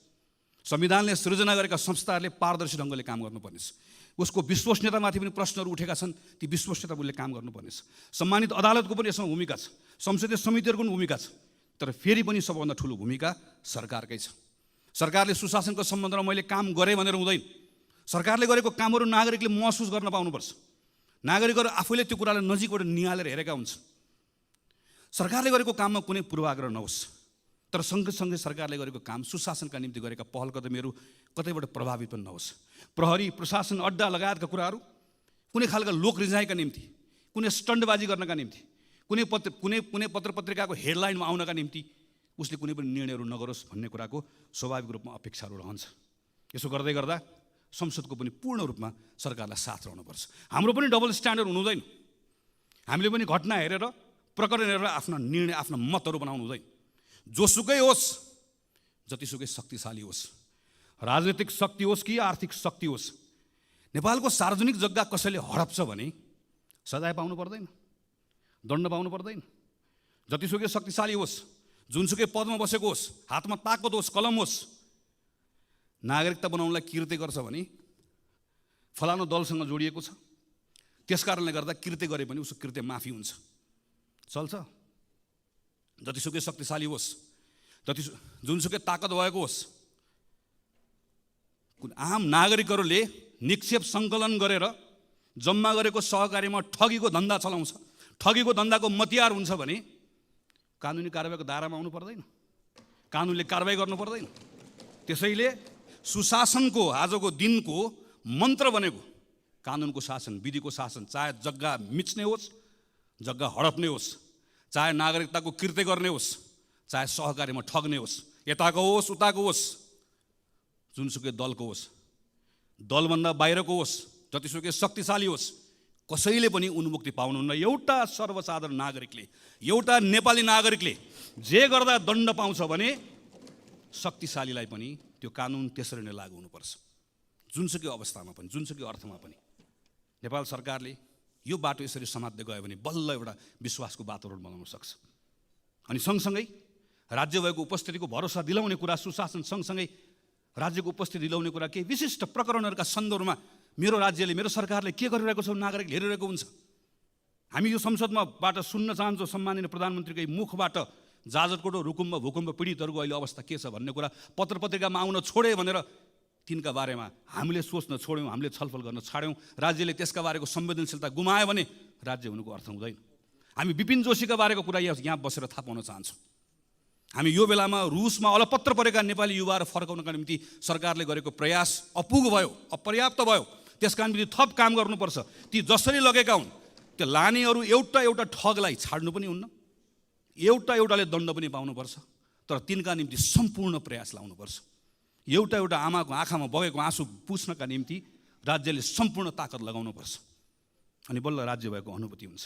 संविधानले सृजना गरेका संस्थाहरूले पारदर्शी ढङ्गले काम गर्नुपर्ने छ। उसको विश्वसनीयतामाथि पनि प्रश्नहरू उठेका छन्, ती विश्वसनीयताले काम गर्नुपर्ने छ। सम्मानित अदालतको पनि यसमा भूमिका छ, संसदीय समितिहरूको पनि भूमिका छ। तर फेरि पनि सबभन्दा ठुलो भूमिका सरकारकै छ। सरकारले सुशासनको सम्बन्धमा मैले काम गरेँ भनेर हुँदैन। सरकारले गरेको कामहरू नागरिकले महसुस गर्न पाउनुपर्छ। नागरिकहरू आफैले त्यो कुरालाई नजिकबाट निहालेर हेरेका हुन्छन्। सरकारले गरेको काममा कुनै पूर्वाग्रह नहोस्, तर सँगसँगै सरकारले गरेको काम, सुशासनका निम्ति गरेका पहल कदमीहरू कतैबाट प्रभावित पनि नहोस्। प्रहरी, प्रशासन, अड्डा लगायतका कुराहरू कुनै खालका लोक रिझाइका निम्ति, कुनै स्टन्टबाजी गर्नका निम्ति, कुनै पत्र पत्रिकाको हेडलाइनमा आउनका निम्ति उसले कुनै पनि निर्णयहरू नगरोस् भन्ने कुराको स्वाभाविक रूपमा अपेक्षाहरू रहन्छ। यसो गर्दै गर्दा संसदको पनि पूर्ण रूपमा सरकारलाई साथ रहनुपर्छ। हाम्रो पनि डबल स्ट्यान्डर्ड हुनु हुँदैन। हामीले पनि घटना हेरेर, प्रकरण हेरेर आफ्ना निर्णय, आफ्ना मतहरू बनाउनु हुँदैन। जोसुकै होस्, जतिसुकै शक्तिशाली होस्, राजनीतिक शक्ति होस् कि आर्थिक शक्ति होस्, नेपालको सार्वजनिक जग्गा कसैले हडप्छ भने सजाय पाउनु पर्दैन, दण्ड पाउनु पर्दैन। जतिसुकै शक्तिशाली होस्, जुनसुकै पदमा बसेको होस्, हातमा ताकत होस्, कलम होस्, नागरिकता बनाउनलाई कृत्य गर्छ भने फलानु दलसँग जोडिएको छ, त्यस कारणले गर्दा कृत्य गरे पनि उसको कृत्य माफी हुन्छ। चल्छ। जतिसुकै शक्तिशाली होस्, जुनसुकै ताकत भएको होस्, आम नागरिकहरूले निक्षेप सङ्कलन गरेर जम्मा गरेको सहकारीमा ठगीको धन्दा चलाउँछ, ठगीको धन्दाको मतियार हुन्छ भने कानुनी कारबाहीको दायरामा आउनु पर्दैन, कानुनले कारबाही गर्नु पर्दैन। त्यसैले सुशासनको आजको दिनको मन्त्र बनेको कानुनको शासन, विधिको शासन, चाहे जग्गा मिच्ने होस्, जग्गा हडप्ने होस्, चाहे नागरिकताको कृत्य गर्ने होस्, चाहे सहकारीमा ठग्ने होस्, यताको होस् उताको होस्, जुनसुकै दलको होस्, दलभन्दा बाहिरको होस्, जतिसुकै शक्तिशाली होस्, कसैले पनि उन्मुक्ति पाउनुहुन्न। एउटा सर्वसाधारण नागरिकले, एउटा नेपाली नागरिकले जे गर्दा दण्ड पाउँछ भने शक्तिशालीलाई पनि त्यो कानुन त्यसरी नै लागू हुनुपर्छ, जुनसुकै अवस्थामा पनि, जुनसुकै अर्थमा पनि। नेपाल सरकारले यो बाटो यसरी समात्दै गयो भने बल्ल एउटा विश्वासको वातावरण बनाउन सक्छ। अनि सँगसँगै राज्य भएको उपस्थितिको भरोसा दिलाउने कुरा, सुशासन सँगसँगै राज्यको उपस्थिति दिलाउने कुरा, केही विशिष्ट प्रकरणहरूका सन्दर्भमा मेरो राज्यले, मेरो सरकारले के गरिरहेको छ नागरिकले हेरिरहेको हुन्छ। हामी यो संसदमाबाट सुन्न चाहन्छौँ सम्माननीय प्रधानमन्त्रीकै मुखबाट जाजरकोट रुकुममा भूकम्प पीडितहरूको अहिले अवस्था के छ भन्ने कुरा पत्र पत्रिकामा आउन छोडे भनेर तिनका बारेमा हामीले सोच्न छोड्यौँ, हामीले छलफल गर्न छाड्यौँ। राज्यले त्यसका बारेको संवेदनशीलता गुमायो भने राज्य हुनुको अर्थ हुँदैन। हामी विपिन जोशीका बारेको कुरा यहाँ बसेर थाहा पाउन चाहन्छौँ। हामी यो बेलामा रुसमा अलपत्र परेका नेपाली युवाहरू फर्काउनका निम्ति सरकारले गरेको प्रयास अपुग भयो, अपर्याप्त भयो। त्यसका निम्ति थप काम गर्नुपर्छ। ती जसरी लगेका हुन् त्यो लानेहरू एउटा एउटा ठगलाई छाड्नु पनि हुन्न, एउटा एउटाले दण्ड पनि पाउनुपर्छ, तर तिनका निम्ति सम्पूर्ण प्रयास लाउनुपर्छ। एउटा एउटा आमाको आँखामा बगेको आँसु पुस्नका निम्ति राज्यले सम्पूर्ण ताकत लगाउनुपर्छ, अनि बल्ल राज्य भएको अनुभूति हुन्छ।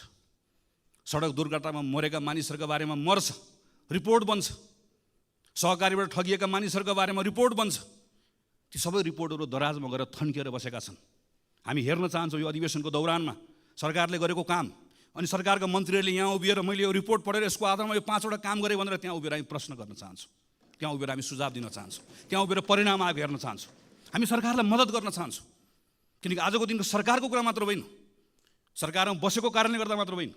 सडक दुर्घटनामा मरेका मानिसहरूका बारेमा मर्छ, रिपोर्ट बन्छ। सहकारीबाट ठगिएका मानिसहरूका बारेमा रिपोर्ट बन्छ। ती सबै रिपोर्टहरू दराजमा गएर थन्किएर बसेका छन्। हामी हेर्न चाहन्छौँ यो अधिवेशनको दौरानमा सरकारले गरेको काम, अनि सरकारका मन्त्रीहरूले यहाँ उभिएर मैले यो रिपोर्ट पढेर यसको आधारमा यो 5वटा काम गरेँ भनेर त्यहाँ उभिएर हामी प्रश्न गर्न चाहन्छौँ, त्यहाँ उभिएर हामी सुझाव दिन चाहन्छौँ, त्यहाँ उभिएर परिणाम आएको हेर्न चाहन्छौँ। हामी सरकारलाई मद्दत गर्न चाहन्छौँ, किनकि आजको दिनको सरकारको कुरा मात्र होइन, सरकारमा बसेको कारणले गर्दा मात्र होइन।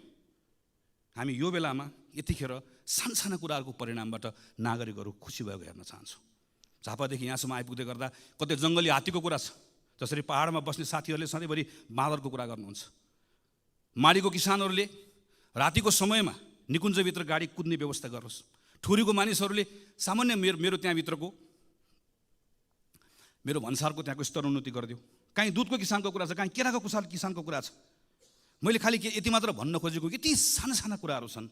हामी यो बेलामा यतिखेर सानसाना कुराहरूको परिणामबाट नागरिकहरू खुसी भएको हेर्न चाहन्छौँ। झापादेखि यहाँसम्म आइपुग्दै गर्दा कतै जङ्गली हात्तीको कुरा छ, जसरी पहाडमा बस्ने साथीहरूले सधैँभरि बाँदरको कुरा गर्नुहुन्छ। माडीको किसानहरूले रातिको समयमा निकुञ्जभित्र गाडी कुद्ने व्यवस्था गरोस्। ठुरीको मानिसहरूले सामान्य मेरो त्यहाँभित्रको मेरो भन्सारको त्यहाँको स्तरोन्नति गरिदियो। काहीँ दुधको किसानको कुरा छ, काहीँ केराको किसानको कुरा छ। मैले खालि यति मात्र भन्न खोजेको, यति साना साना कुराहरू छन्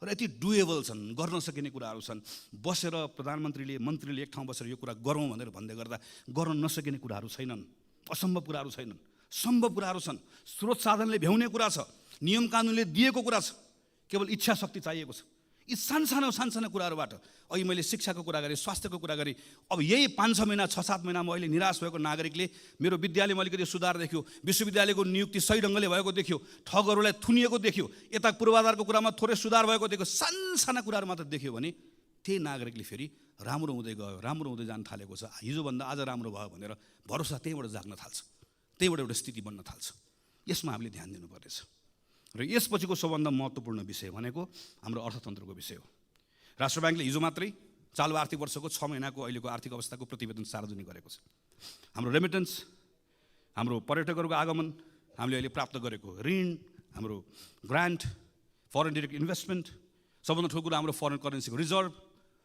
र यति डुएबल छन्, गर्न सकिने कुराहरू छन्। बसेर प्रधानमन्त्रीले, मन्त्रीले एक ठाउँ बसेर यो कुरा गरौँ भनेर भन्दै गर्दा गर्न नसकिने कुराहरू छैनन्, असम्भव कुराहरू छैनन्, सम्भव कुराहरू छन्। स्रोत साधनले भ्याउने कुरा छ, नियम कानुनले दिएको कुरा छ, केवल इच्छा शक्ति चाहिएको छ। यी सानसाना कुराहरूबाट अहिले मैले शिक्षाको कुरा गरेँ, स्वास्थ्यको कुरा गरेँ। अब यही 5-6 महिना 6-7 महिनामा अहिले निराश भएको नागरिकले मेरो विद्यालयमा अलिकति सुधार देख्यो, विश्वविद्यालयको नियुक्ति सही ढङ्गले भएको देख्यो, ठगहरूलाई थुनिएको देख्यो, यता पूर्वाधारको कुरामा थोरै सुधार भएको देख्यो, सानसाना कुराहरू मात्र देख्यो भने त्यही नागरिकले फेरि राम्रो हुँदै गयो, राम्रो हुँदै जान थालेको छ, हिजोभन्दा आज राम्रो भयो भनेर भरोसा त्यहीँबाट जाग्न थाल्छ, त्यहीँबाट एउटा स्थिति बन्न थाल्छ। यसमा हामीले ध्यान दिनुपर्नेछ। र यसपछिको सबभन्दा महत्त्वपूर्ण विषय भनेको हाम्रो अर्थतन्त्रको विषय हो। राष्ट्र ब्याङ्कले हिजो मात्रै चालु आर्थिक वर्षको 6 महिनाको अहिलेको आर्थिक अवस्थाको प्रतिवेदन सार्वजनिक गरेको छ। हाम्रो रेमिटेन्स, हाम्रो पर्यटकहरूको आगमन, हामीले अहिले प्राप्त गरेको ऋण, हाम्रो ग्रान्ट, फरेन डिरेक्ट इन्भेस्टमेन्ट, सबभन्दा ठुलो कुरा हाम्रो फरेन करेन्सीको रिजर्भ,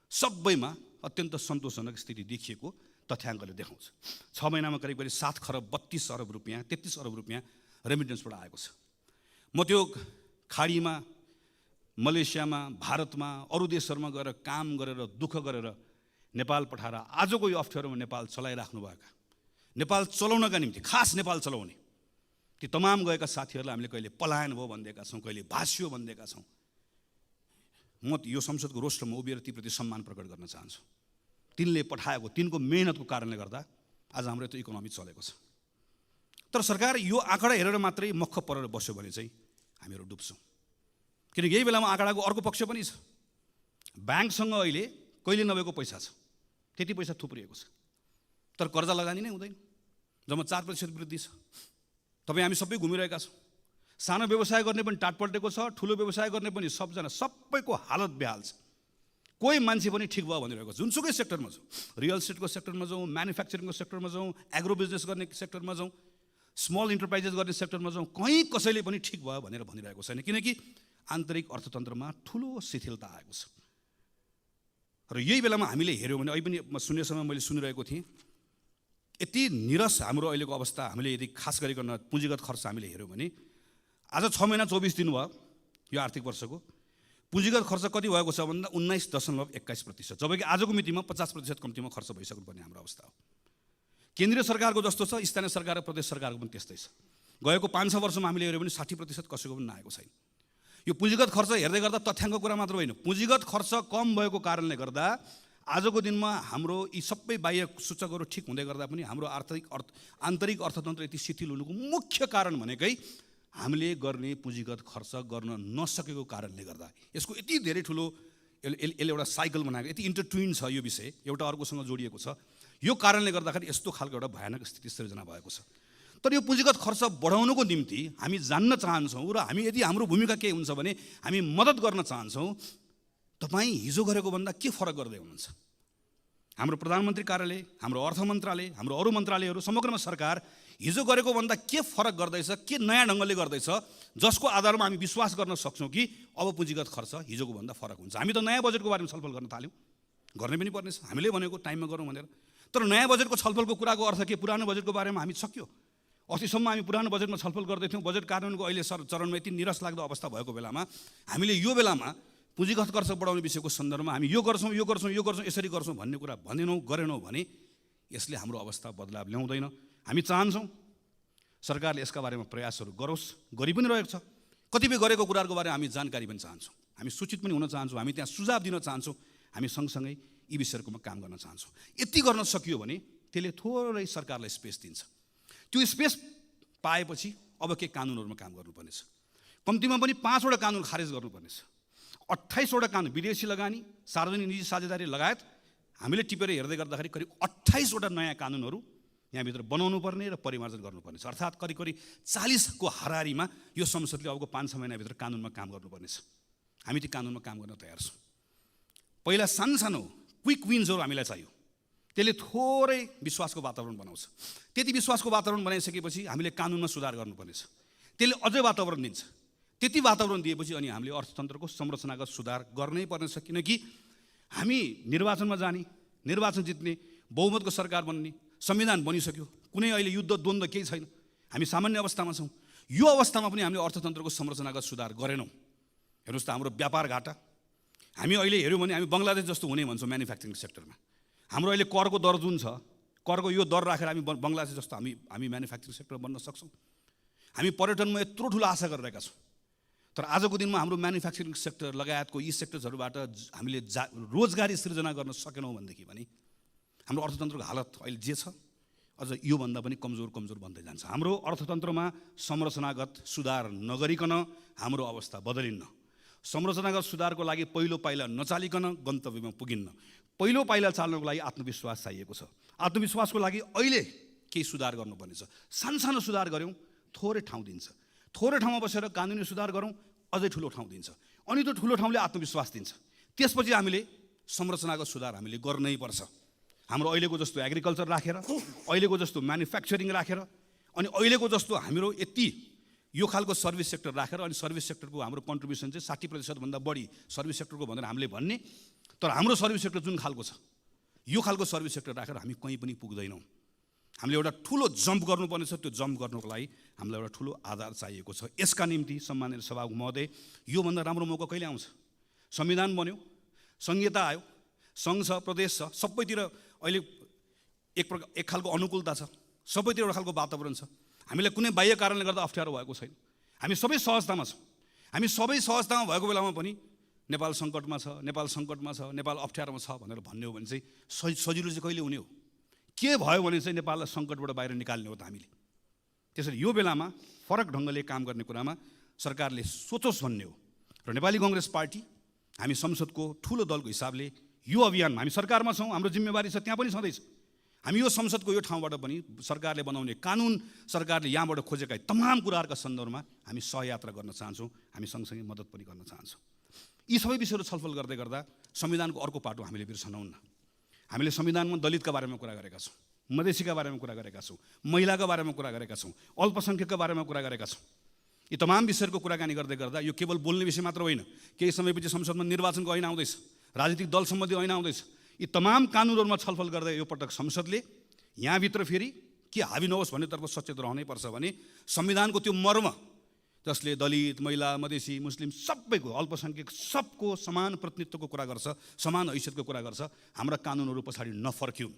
सबैमा अत्यन्त सन्तोषजनक स्थिति देखिएको तथ्याङ्कले देखाउँछ। 6 महिनामा करिब 7 खरब 32 अरब रुपियाँ, 33 अरब रुपियाँ रेमिटेन्सबाट आएको छ। म त्यो खाडीमा, मलेसियामा, भारतमा, अरू देशहरूमा गएर काम गरेर दुःख गरेर नेपाल पठाएर आजको यो अप्ठ्यारोमा नेपाल चलाइराख्नुभएका, नेपाल चलाउनका निम्ति खास नेपाल चलाउने ती तमाम गएका साथीहरूलाई हामीले कहिले पलायन भयो भनिदिएका छौँ, कहिले भाष्यो भनिदिएका छौँ। म यो संसदको रोस्टरमा उभिएर तीप्रति सम्मान प्रकट गर्न चाहन्छु। तिनले पठाएको, तिनको मेहनतको कारणले गर्दा आज हाम्रो त्यो इकोनोमी चलेको छ। तर सरकार यो आँकडा हेरेर मात्रै मख परेर बस्यो भने चाहिँ हामीहरू डुब्छौँ। किनकि यही बेलामा आँकडाको अर्को पक्ष पनि छ। ब्याङ्कसँग अहिले कहिले नभएको पैसा छ, त्यति पैसा थुप्रिएको छ, तर कर्जा लगानी नै हुँदैन। जम्मा 4% वृद्धि छ। तपाईँ हामी सबै घुमिरहेका छौँ। सानो व्यवसाय गर्ने पनि टाटपल्टेको छ, ठुलो व्यवसाय गर्ने पनि सबैको हालत बेहाल छ। कोही मान्छे पनि ठिक भयो भनिरहेको छ। जुनसुकै सेक्टरमा जाउँ, रियल इस्टेटको सेक्टरमा जाउँ, म्यानुफ्याक्चरिङको सेक्टरमा जाउँ, एग्रो बिजनेस गर्ने सेक्टरमा जाउँ, स्मल इन्टरप्राइजेस गर्ने सेक्टरमा जाउँ, कहीँ कसैले पनि ठिक भयो भनेर भनिरहेको छैन, किनकि आन्तरिक अर्थतन्त्रमा ठुलो शिथिलता आएको छ। र यही बेलामा हामीले हेऱ्यौँ भने, अहिले पनि सुन्ने समय मैले सुनिरहेको थिएँ, यति निरस हाम्रो अहिलेको अवस्था। हामीले यदि खास गरिकन पुँजीगत खर्च हामीले हेऱ्यौँ भने आज 6 महिना 24 दिन भयो यो आर्थिक वर्षको, पुँजीगत खर्च कति भएको छ भन्दा 19.21%, जबकि आजको मितिमा 50% कम्तीमा खर्च भइसक्नुपर्ने हाम्रो अवस्था हो। केन्द्रीय सरकारको जस्तो छ, स्थानीय सरकार र प्रदेश सरकारको पनि त्यस्तै छ। गएको 5-6 वर्षमा हामीले हेऱ्यौँ भने 60% कसैको पनि नआएको छैन। यो पुँजीगत खर्च हेर्दै गर्दा तथ्याङ्क कुरा मात्र होइन, पुँजीगत खर्च कम भएको कारणले गर्दा आजको दिनमा हाम्रो यी सबै बाह्य सूचकहरू ठिक हुँदै गर्दा पनि हाम्रो आन्तरिक अर्थतन्त्र यति शिथिल हुनुको मुख्य कारण भनेकै हामीले गर्ने पुँजीगत खर्च गर्न नसकेको कारणले गर्दा। यसको यति धेरै ठुलो यसले एउटा साइकल बनाएको, यति इन्टरट्विन छ यो विषय, एउटा अर्कोसँग जोडिएको छ। यो कारणले गर्दाखेरि यस्तो खालको एउटा भयानक स्थिति सृजना भएको छ। तर यो पुँजीगत खर्च बढाउनुको निम्ति हामी जान्न चाहन्छौँ र हामी यदि हाम्रो भूमिका के हुन्छ भने हामी मद्दत गर्न चाहन्छौँ। तपाईँ हिजो गरेको भन्दा के फरक गर्दै हुनुहुन्छ? हाम्रो प्रधानमन्त्री कार्यालय, हाम्रो अर्थ मन्त्रालय, हाम्रो अरू मन्त्रालयहरू, समग्रमा सरकार हिजो गरेको भन्दा के फरक गर्दैछ, के नयाँ ढङ्गले गर्दैछ, जसको आधारमा हामी विश्वास गर्न सक्छौँ कि अब पुँजीगत खर्च हिजोको भन्दा फरक हुन्छ। हामी त नयाँ बजेटको बारेमा छलफल गर्न थाल्यौँ, गर्ने पनि पर्नेछ, हामीले भनेको टाइममा गरौँ भनेर। तर नयाँ बजेटको छलफलको कुराको अर्थ के? पुरानो बजेटको बारेमा हामी सक्यो। अस्तिसम्म हामी पुरानो बजेटमा छलफल गर्दैथ्यौँ। बजेट कार्यान्वयनको अहिले चरणमा यति निराश लाग्दो अवस्था भएको बेलामा हामीले यो बेलामा पुँजीगत खर्च बढाउने विषयको सन्दर्भमा हामी यो गर्छौँ, यसरी गर्छौँ भन्ने कुरा गरेनौँ भने यसले हाम्रो अवस्था बदलाव ल्याउँदैन। हामी चाहन्छौँ सरकारले यसका बारेमा प्रयासहरू गरोस्, गरि पनि रहेको छ। कतिपय गरेको कुराहरूको बारेमा हामी जानकारी पनि चाहन्छौँ, हामी सूचित पनि हुन चाहन्छौँ, हामी त्यहाँ सुझाव दिन चाहन्छौँ, हामी सँगसँगै यी विषयहरूमा काम गर्न चाहन्छौँ। यति गर्न सकियो भने त्यसले थोरै सरकारलाई स्पेस दिन्छ। त्यो स्पेस पाएपछि अब के कानुनहरूमा काम गर्नुपर्नेछ। कम्तीमा पनि 5वटा कानुन खारेज गर्नुपर्नेछ। 28वटा कानुन, विदेशी लगानी, सार्वजनिक निजी साझेदारी लगायत हामीले टिपेर हेर्दै गर्दाखेरि करिब 28वटा नयाँ कानुनहरू यहाँभित्र बनाउनु पर्ने र परिमार्जन गर्नुपर्नेछ। अर्थात् करिब 40को हाराहारीमा यो संसदले अबको 5-6 महिनाभित्र कानुनमा काम गर्नुपर्नेछ। हामी ती कानुनमा काम गर्न तयार छौँ। पहिला सानो क्विक विन्सहरू हामीलाई चाहियो, त्यसले थोरै विश्वासको वातावरण बनाउँछ। त्यति विश्वासको वातावरण बनाइसकेपछि हामीले कानुनमा सुधार गर्नुपर्नेछ, त्यसले अझै वातावरण दिन्छ। त्यति वातावरण दिएपछि अनि हामीले अर्थतन्त्रको संरचनागत सुधार गर्नै पर्नेछ। किनकि हामी निर्वाचनमा जाने, निर्वाचन जित्ने, बहुमतको सरकार बन्ने, संविधान बनिसक्यो, कुनै अहिले युद्ध द्वन्द्व केही छैन, हामी सामान्य अवस्थामा छौँ। यो अवस्थामा पनि हामीले अर्थतन्त्रको संरचनागत सुधार गरेनौँ। हेर्नुहोस् त हाम्रो व्यापार घाटा, हामी अहिले हेऱ्यौँ भने हामी बङ्गलादेश जस्तो हुने भन्छौँ म्यानुफ्याक्चरिङ सेक्टरमा। हाम्रो अहिले करको दर जुन छ, करको यो दर राखेर हामी बङ्गलादेश जस्तो हामी म्यानुफ्याक्चरिङ सेक्टर बन्न सक्छौँ। हामी पर्यटनमा यत्रो ठुलो आशा गरिरहेका छौँ। तर आजको दिनमा हाम्रो म्यानुफ्याक्चरिङ सेक्टर लगायतको यी सेक्टर्सहरूबाट हामीले रोजगारी सृजना गर्न सकेनौँ भनेदेखि भने हाम्रो अर्थतन्त्रको हालत अहिले जे छ अझ योभन्दा पनि कमजोर बन्दै जान्छ। हाम्रो अर्थतन्त्रमा संरचनागत सुधार नगरिकन हाम्रो अवस्था बदलिन्न। संरचनागत सुधारको लागि पहिलो पाइला नचालिकन गन्तव्यमा पुगिन्न। पहिलो पाइला चाल्नको लागि आत्मविश्वास चाहिएको छ। आत्मविश्वासको लागि अहिले केही सुधार गर्नुपर्नेछ। सानो सुधार गऱ्यौँ थोरै ठाउँ दिन्छ, थोरै ठाउँमा बसेर कानुनी सुधार गरौँ अझै ठुलो ठाउँ दिन्छ, अनि त्यो ठुलो ठाउँले आत्मविश्वास दिन्छ। त्यसपछि हामीले संरचनागत सुधार हामीले गर्नै पर्छ। हाम्रो अहिलेको जस्तो एग्रिकल्चर राखेर, अहिलेको जस्तो म्यानुफ्याक्चरिङ राखेर, अनि अहिलेको जस्तो हाम्रो यति यो खालको सर्भिस सेक्टर राखेर, अनि सर्भिस सेक्टरको हाम्रो कन्ट्रिब्युसन चाहिँ 60%भन्दा बढी सर्भिस सेक्टरको भनेर हामीले भन्ने, तर हाम्रो सर्भिस सेक्टर जुन खालको छ यो खालको सर्भिस सेक्टर राखेर हामी कहीँ पनि पुग्दैनौँ। हामीले एउटा ठुलो जम्प गर्नुपर्ने छ। त्यो जम्प गर्नुको लागि हामीलाई एउटा ठुलो आधार चाहिएको छ। यसका निम्ति सम्मानित सभामुख महोदय, योभन्दा राम्रो मौका कहिले आउँछ? संविधान बन्यो, संहिता आयो, सङ्घ छ, प्रदेश छ, सबैतिर अहिले एक खालको अनुकूलता छ, सबैतिर एउटा खालको वातावरण छ। हामीलाई कुनै बाह्य कारणले गर्दा अप्ठ्यारो भएको छैन। हामी सबै सहजतामा छौँ। हामी सबै सहजतामा भएको बेलामा पनि नेपाल सङ्कटमा छ, नेपाल अप्ठ्यारोमा छ भनेर भन्ने हो भने चाहिँ सजिलो चाहिँ कहिले हुने हो? के भयो भने चाहिँ नेपाललाई सङ्कटबाट बाहिर निकाल्ने हो त हामीले। त्यसरी यो बेलामा फरक ढङ्गले काम गर्ने कुरामा सरकारले सोचोस् भन्ने हो। र नेपाली कङ्ग्रेस पार्टी हामी संसदको ठुलो दलको हिसाबले यो अभियानमा हामी सरकारमा छौँ, हाम्रो जिम्मेवारी छ, त्यहाँ पनि छँदैछ। हामी यो संसदको यो ठाउँबाट पनि सरकारले बनाउने कानुन, सरकारले यहाँबाट खोजेका तमाम कुराहरूका सन्दर्भमा हामी सहयात्रा गर्न चाहन्छौँ, हामी सँगसँगै मद्दत पनि गर्न चाहन्छौँ। यी सबै विषयहरू छलफल गर्दै गर्दा संविधानको अर्को पाटो हामीले बिर्सनौँ न। हामीले संविधानमा दलितका बारेमा कुरा गरेका छौँ, मधेसीका बारेमा कुरा गरेका छौँ, महिलाका बारेमा कुरा गरेका छौँ, अल्पसङ्ख्यकका बारेमा कुरा गरेका छौँ। यी तमाम विषयहरूको कुराकानी गर्दै गर्दा यो केवल बोल्ने विषय मात्र होइन, केही समयपछि संसदमा निर्वाचनको ऐन आउँदैछ, राजनीतिक दल सम्बन्धी ऐन आउँदैछ। यी तमाम कानुनहरूमा छलफल गर्दै यो पटक संसदले यहाँभित्र फेरि के हाबी नहोस् भन्नेतर्फ सचेत रहनै पर्छ भने संविधानको त्यो मर्म जसले दलित, महिला, मधेसी, मुस्लिम सबैको, अल्पसङ्ख्यक सबको समान प्रतिनिधित्वको कुरा गर्छ, समान हैसियतको कुरा गर्छ, हाम्रा कानुनहरू पछाडि नफर्क्यौँ,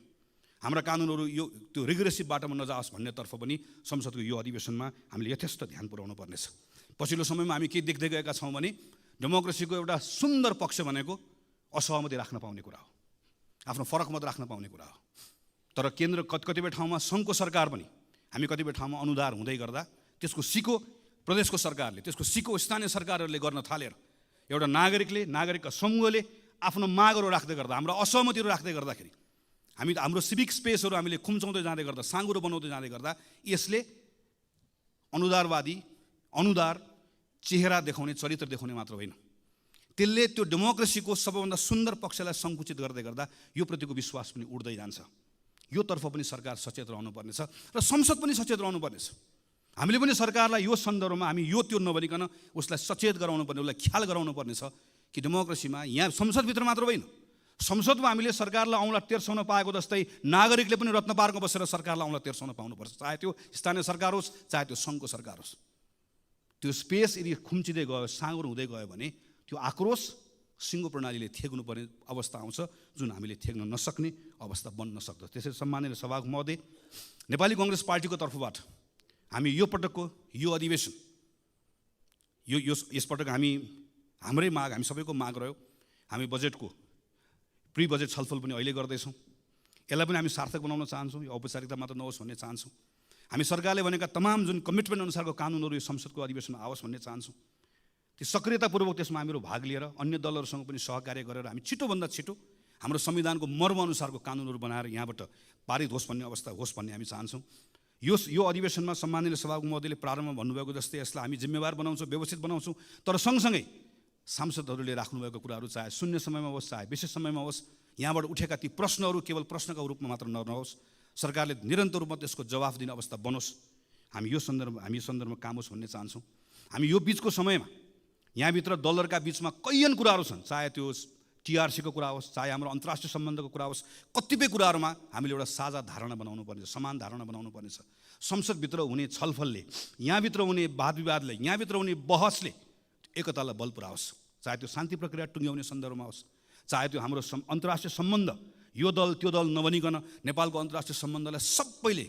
हाम्रा कानुनहरू यो त्यो रिग्रेसिभ बाटोमा नजाओस् भन्नेतर्फ पनि संसदको यो अधिवेशनमा हामीले यथेष्ट ध्यान पुर्याउनु पर्नेछ। पछिल्लो समयमा हामी के देख्दै गएका छौँ भने डेमोक्रेसीको एउटा सुन्दर पक्ष भनेको असहमति राख्न पाउने कुरा हो, आफ्नो फरक मत राख्न पाउने कुरा हो। तर केन्द्र कतिपय ठाउँमा सङ्घको सरकार पनि हामी कतिपय ठाउँमा अनुदार हुँदै गर्दा त्यसको सिको प्रदेशको सरकारले, त्यसको सिको स्थानीय सरकारहरूले गर्न थालेर एउटा नागरिकका समूहले आफ्नो मागहरू राख्दै गर्दा, हाम्रा असहमतिहरू राख्दै गर्दाखेरि हाम्रो सिभिक स्पेसहरू हामीले खुम्चाउँदै जाँदै गर्दा, साँगुरो बनाउँदै जाँदै गर्दा यसले अनुदार चेहरा देखाउने, चरित्र देखाउने मात्र होइन, त्यसले त्यो डेमोक्रेसीको सबैभन्दा सुन्दर पक्षलाई सङ्कुचित गर्दै गर्दा यो प्रतिको विश्वास पनि उड्दै जान्छ। यो तर्फ पनि सरकार सचेत रहनुपर्नेछ र संसद पनि सचेत रहनुपर्नेछ। हामीले पनि सरकारलाई यो सन्दर्भमा हामी यो त्यो नभनिकन उसलाई सचेत गराउनु पर्ने, उसलाई ख्याल गराउनु पर्नेछ कि डेमोक्रेसीमा यहाँ संसदभित्र मात्र होइन, संसदमा हामीले सरकारलाई औँला तेर्साउन पाएको जस्तै नागरिकले पनि रत्न पार्कमा बसेर सरकारलाई औँला तेर्साउन पाउनुपर्छ, चाहे त्यो स्थानीय सरकार होस्, चाहे त्यो सङ्घको सरकार होस्। त्यो स्पेस यदि खुम्चिँदै गयो, साँगुरो हुँदै गयो भने त्यो आक्रोश सिङ्गो प्रणालीले थेग्नुपर्ने अवस्था आउँछ, जुन हामीले थेग्न नसक्ने अवस्था बन्न सक्दछ। त्यसैले सम्माननीय सभामुख महोदय, नेपाली कङ्ग्रेस पार्टीको तर्फबाट हामी यो पटकको यो अधिवेशन यसपटक हाम्रै माग, हामी सबैको माग रह्यो, हामी बजेटको प्री बजेट छलफल पनि अहिले गर्दैछौँ। यसलाई पनि हामी सार्थक बनाउन चाहन्छौँ, यो औपचारिकता मात्र नहोस् भन्ने चाहन्छौँ। हामी सरकारले भनेका तमाम जुन कमिटमेन्ट अनुसारको कानुनहरू यो संसदको अधिवेशनमा आओस् भन्ने चाहन्छौँ। त्यो सक्रियतापूर्वक त्यसमा हामीहरू भाग लिएर अन्य दलहरूसँग पनि सहकार्य गरेर हामी छिटोभन्दा छिटो हाम्रो संविधानको मर्म अनुसारको कानुनहरू बनाएर यहाँबाट पारित होस् भन्ने अवस्था होस् भन्ने हामी चाहन्छौँ। यो अधिवेशनमा सम्माननीय सभामुख महोदयले प्रारम्भमा भन्नुभएको जस्तै यसलाई हामी जिम्मेवार बनाउँछौँ, व्यवस्थित बनाउँछौँ, तर सँगसँगै सांसदहरूले राख्नुभएको कुराहरू चाहे शून्य समयमा होस्, चाहे विशेष समयमा होस्, यहाँबाट उठेका ती प्रश्नहरू केवल प्रश्नका रूपमा मात्र नहोस्, सरकारले निरन्तर रूपमा त्यसको जवाफ दिने अवस्था बनोस्। हामी यो सन्दर्भमा काम होस् भन्ने चाहन्छौँ। हामी यो बिचको समयमा यहाँभित्र दलहरूका बिचमा कैयन कुराहरू छन्, चाहे त्यो टिआरसीको कुरा होस्, चाहे हाम्रो अन्तर्राष्ट्रिय सम्बन्धको कुरा होस्, कतिपय कुराहरूमा हामीले एउटा साझा धारणा बनाउनु पर्नेछ, समान धारणा बनाउनु पर्नेछ। संसदभित्र हुने छलफलले, यहाँभित्र हुने वाद विवादले, यहाँभित्र हुने बहसले एकतालाई बल पुऱ्याओस्, चाहे त्यो शान्ति प्रक्रिया टुङ्ग्याउने सन्दर्भमा होस्, चाहे त्यो हाम्रो अन्तर्राष्ट्रिय सम्बन्ध यो दल त्यो दल नभनिकन नेपालको अन्तर्राष्ट्रिय सम्बन्धलाई सबैले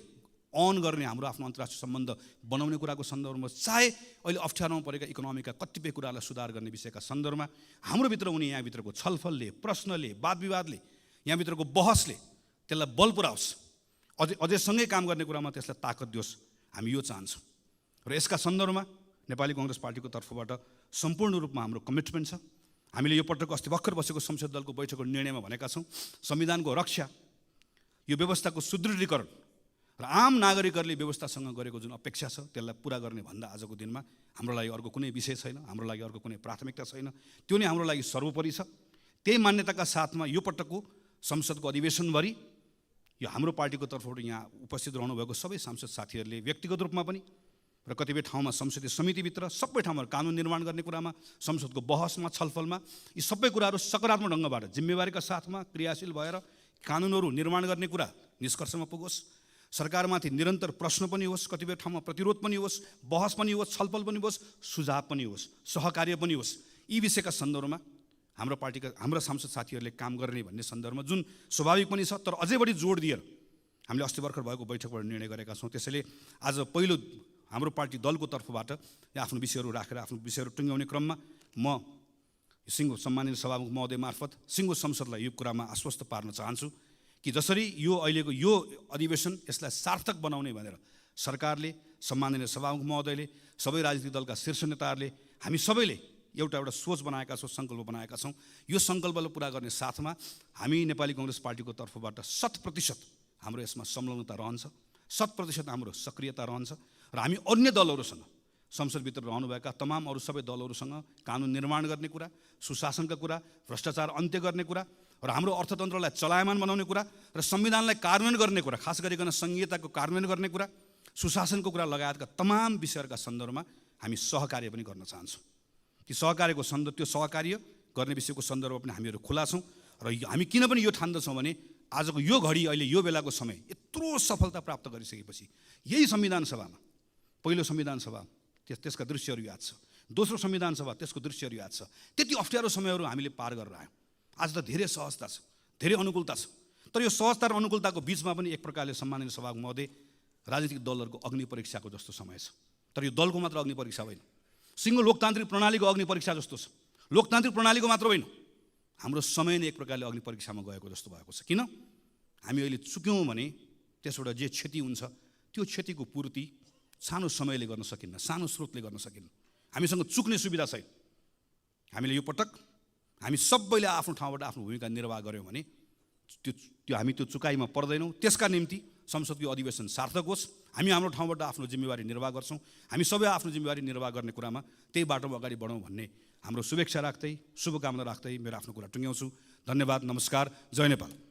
अन गर्ने हाम्रो आफ्नो अन्तर्राष्ट्रिय सम्बन्ध बनाउने कुराको सन्दर्भमा, चाहे अहिले अप्ठ्यारोमा परेका इकोनोमीका कतिपय कुरालाई सुधार गर्ने विषयका सन्दर्भमा हाम्रोभित्र हुने यहाँभित्रको छलफलले, प्रश्नले, वाद विवादले, यहाँभित्रको बहसले त्यसलाई बल पुऱ्याओस्, अझै सँगै काम गर्ने कुरामा त्यसलाई ताकत दियोस्। हामी यो चाहन्छौँ र यसका सन्दर्भमा नेपाली कङ्ग्रेस पार्टीको तर्फबाट सम्पूर्ण रूपमा हाम्रो कमिटमेन्ट छ। हामीले यो पटक अस्ति भर्खर बसेको संसद दलको बैठकको निर्णयमा भनेका छौँ, संविधानको रक्षा, यो व्यवस्थाको सुदृढीकरण र आम नागरिकहरूले व्यवस्थासँग गरेको जुन अपेक्षा छ त्यसलाई पुरा गर्ने भन्दा आजको दिनमा हाम्रो लागि अर्को कुनै विषय छैन, हाम्रो लागि अर्को कुनै प्राथमिकता छैन, त्यो नै हाम्रो लागि सर्वोपरि छ। त्यही मान्यताका साथमा यो पटकको संसदको अधिवेशनभरि यो हाम्रो पार्टीको तर्फबाट यहाँ उपस्थित रहनुभएको सबै सांसद साथीहरूले व्यक्तिगत रूपमा पनि र कतिपय ठाउँमा संसदीय समितिभित्र सबै ठाउँमा कानुन निर्माण गर्ने कुरामा, संसदको बहसमा, छलफलमा यी सबै कुराहरू सकारात्मक ढङ्गबाट जिम्मेवारीका साथमा क्रियाशील भएर कानुनहरू निर्माण गर्ने कुरा निष्कर्षमा पुगोस्। सरकारमाथि निरन्तर प्रश्न पनि होस्, कतिपय ठाउँमा प्रतिरोध पनि होस्, बहस पनि होस्, छलफल पनि होस्, सुझाव पनि होस्, सहकार्य पनि होस्। यी विषयका सन्दर्भमा हाम्रा सांसद साथीहरूले काम गर्ने भन्ने सन्दर्भमा जुन स्वाभाविक पनि छ, तर अझै बढी जोड दिएर हामीले अस्ति भर्खर भएको बैठकबाट निर्णय गरेका छौँ। त्यसैले आज पहिलो हाम्रो पार्टी दलको तर्फबाट आफ्नो विषयहरू राखेर आफ्नो विषयहरू टुङ्ग्याउने क्रममा म सिङ्गो सम्मानित सभामुख महोदय मार्फत सिङ्गो संसदलाई यो कुरामा आश्वस्त पार्न चाहन्छु कि जसरी यो अहिलेको यो अधिवेशन यसलाई सार्थक बनाउने भनेर सरकारले, सम्माननीय सभामुख महोदयले, सबै राजनीतिक दलका शीर्ष नेताहरूले, हामी सबैले एउटा सोच बनाएका छौँ, सङ्कल्प बनाएका छौँ। यो सङ्कल्पलाई पुरा गर्ने साथमा हामी नेपाली कङ्ग्रेस पार्टीको तर्फबाट 100% हाम्रो यसमा संलग्नता रहन्छ, 100% हाम्रो सक्रियता रहन्छ र हामी अन्य दलहरूसँग, संसदभित्र रहनुभएका तमाम अरू सबै दलहरूसँग कानुन निर्माण गर्ने कुरा, सुशासनका कुरा, भ्रष्टाचार अन्त्य गर्ने कुरा र हाम्रो अर्थतन्त्रलाई चलायमान बनाउने कुरा र संविधानलाई कार्यान्वयन गर्ने कुरा, खास गरिकन संघीयताको कार्यान्वयन गर्ने कुरा, सुशासनको कुरा लगायतका तमाम विषयहरूका सन्दर्भमा हामी सहकार्य पनि गर्न चाहन्छौँ। ती सहकार्यको त्यो सहकार्य गर्ने विषयको सन्दर्भमा पनि हामीहरू खुला छौँ र हामी किन पनि यो ठान्दछौँ भने आजको यो घडी, अहिले यो बेलाको समय यत्रो सफलता प्राप्त गरिसकेपछि यही संविधान सभामा, पहिलो संविधान सभा त्यसका दृश्यहरू याद छ, दोस्रो संविधान सभा त्यसको दृश्यहरू याद छ, त्यति अप्ठ्यारो समयहरू हामीले पार गरेर आयौँ। आज त धेरै सहजता छ, धेरै अनुकूलता छ, तर यो सहजता र अनुकूलताको बिचमा पनि एक प्रकारले सम्माननीय सभाको महोदय राजनीतिक दलहरूको अग्नि परीक्षाको जस्तो समय छ। तर यो दलको मात्र अग्नि परीक्षा होइन, सिङ्गो लोकतान्त्रिक प्रणालीको अग्नि परीक्षा जस्तो छ। लोकतान्त्रिक प्रणालीको मात्र होइन, हाम्रो समय नै एक प्रकारले अग्नि परीक्षामा गएको जस्तो भएको छ। किन? हामी अहिले चुक्यौँ भने त्यसबाट जे क्षति हुन्छ त्यो क्षतिको पूर्ति सानो समयले गर्न सकिन्न, सानो स्रोतले गर्न सकिन्न। हामीसँग चुक्ने सुविधा छैन। हामीले यो पटक हामी सबैले आफ्नो ठाउँबाट आफ्नो भूमिका निर्वाह गऱ्यौँ भने हामी त्यो चुकाइमा पर्दैनौँ। त्यसका निम्ति संसदको अधिवेशन सार्थक होस्, हामी हाम्रो ठाउँबाट आफ्नो जिम्मेवारी निर्वाह गर्छौँ। हामी सबै आफ्नो जिम्मेवारी निर्वाह गर्ने कुरामा त्यही बाटोमा अगाडि बढौँ भन्ने हाम्रो शुभेच्छा राख्दै, शुभकामना राख्दै मेरो आफ्नो कुरा टुङ्ग्याउँछु। धन्यवाद, नमस्कार, जय नेपाल।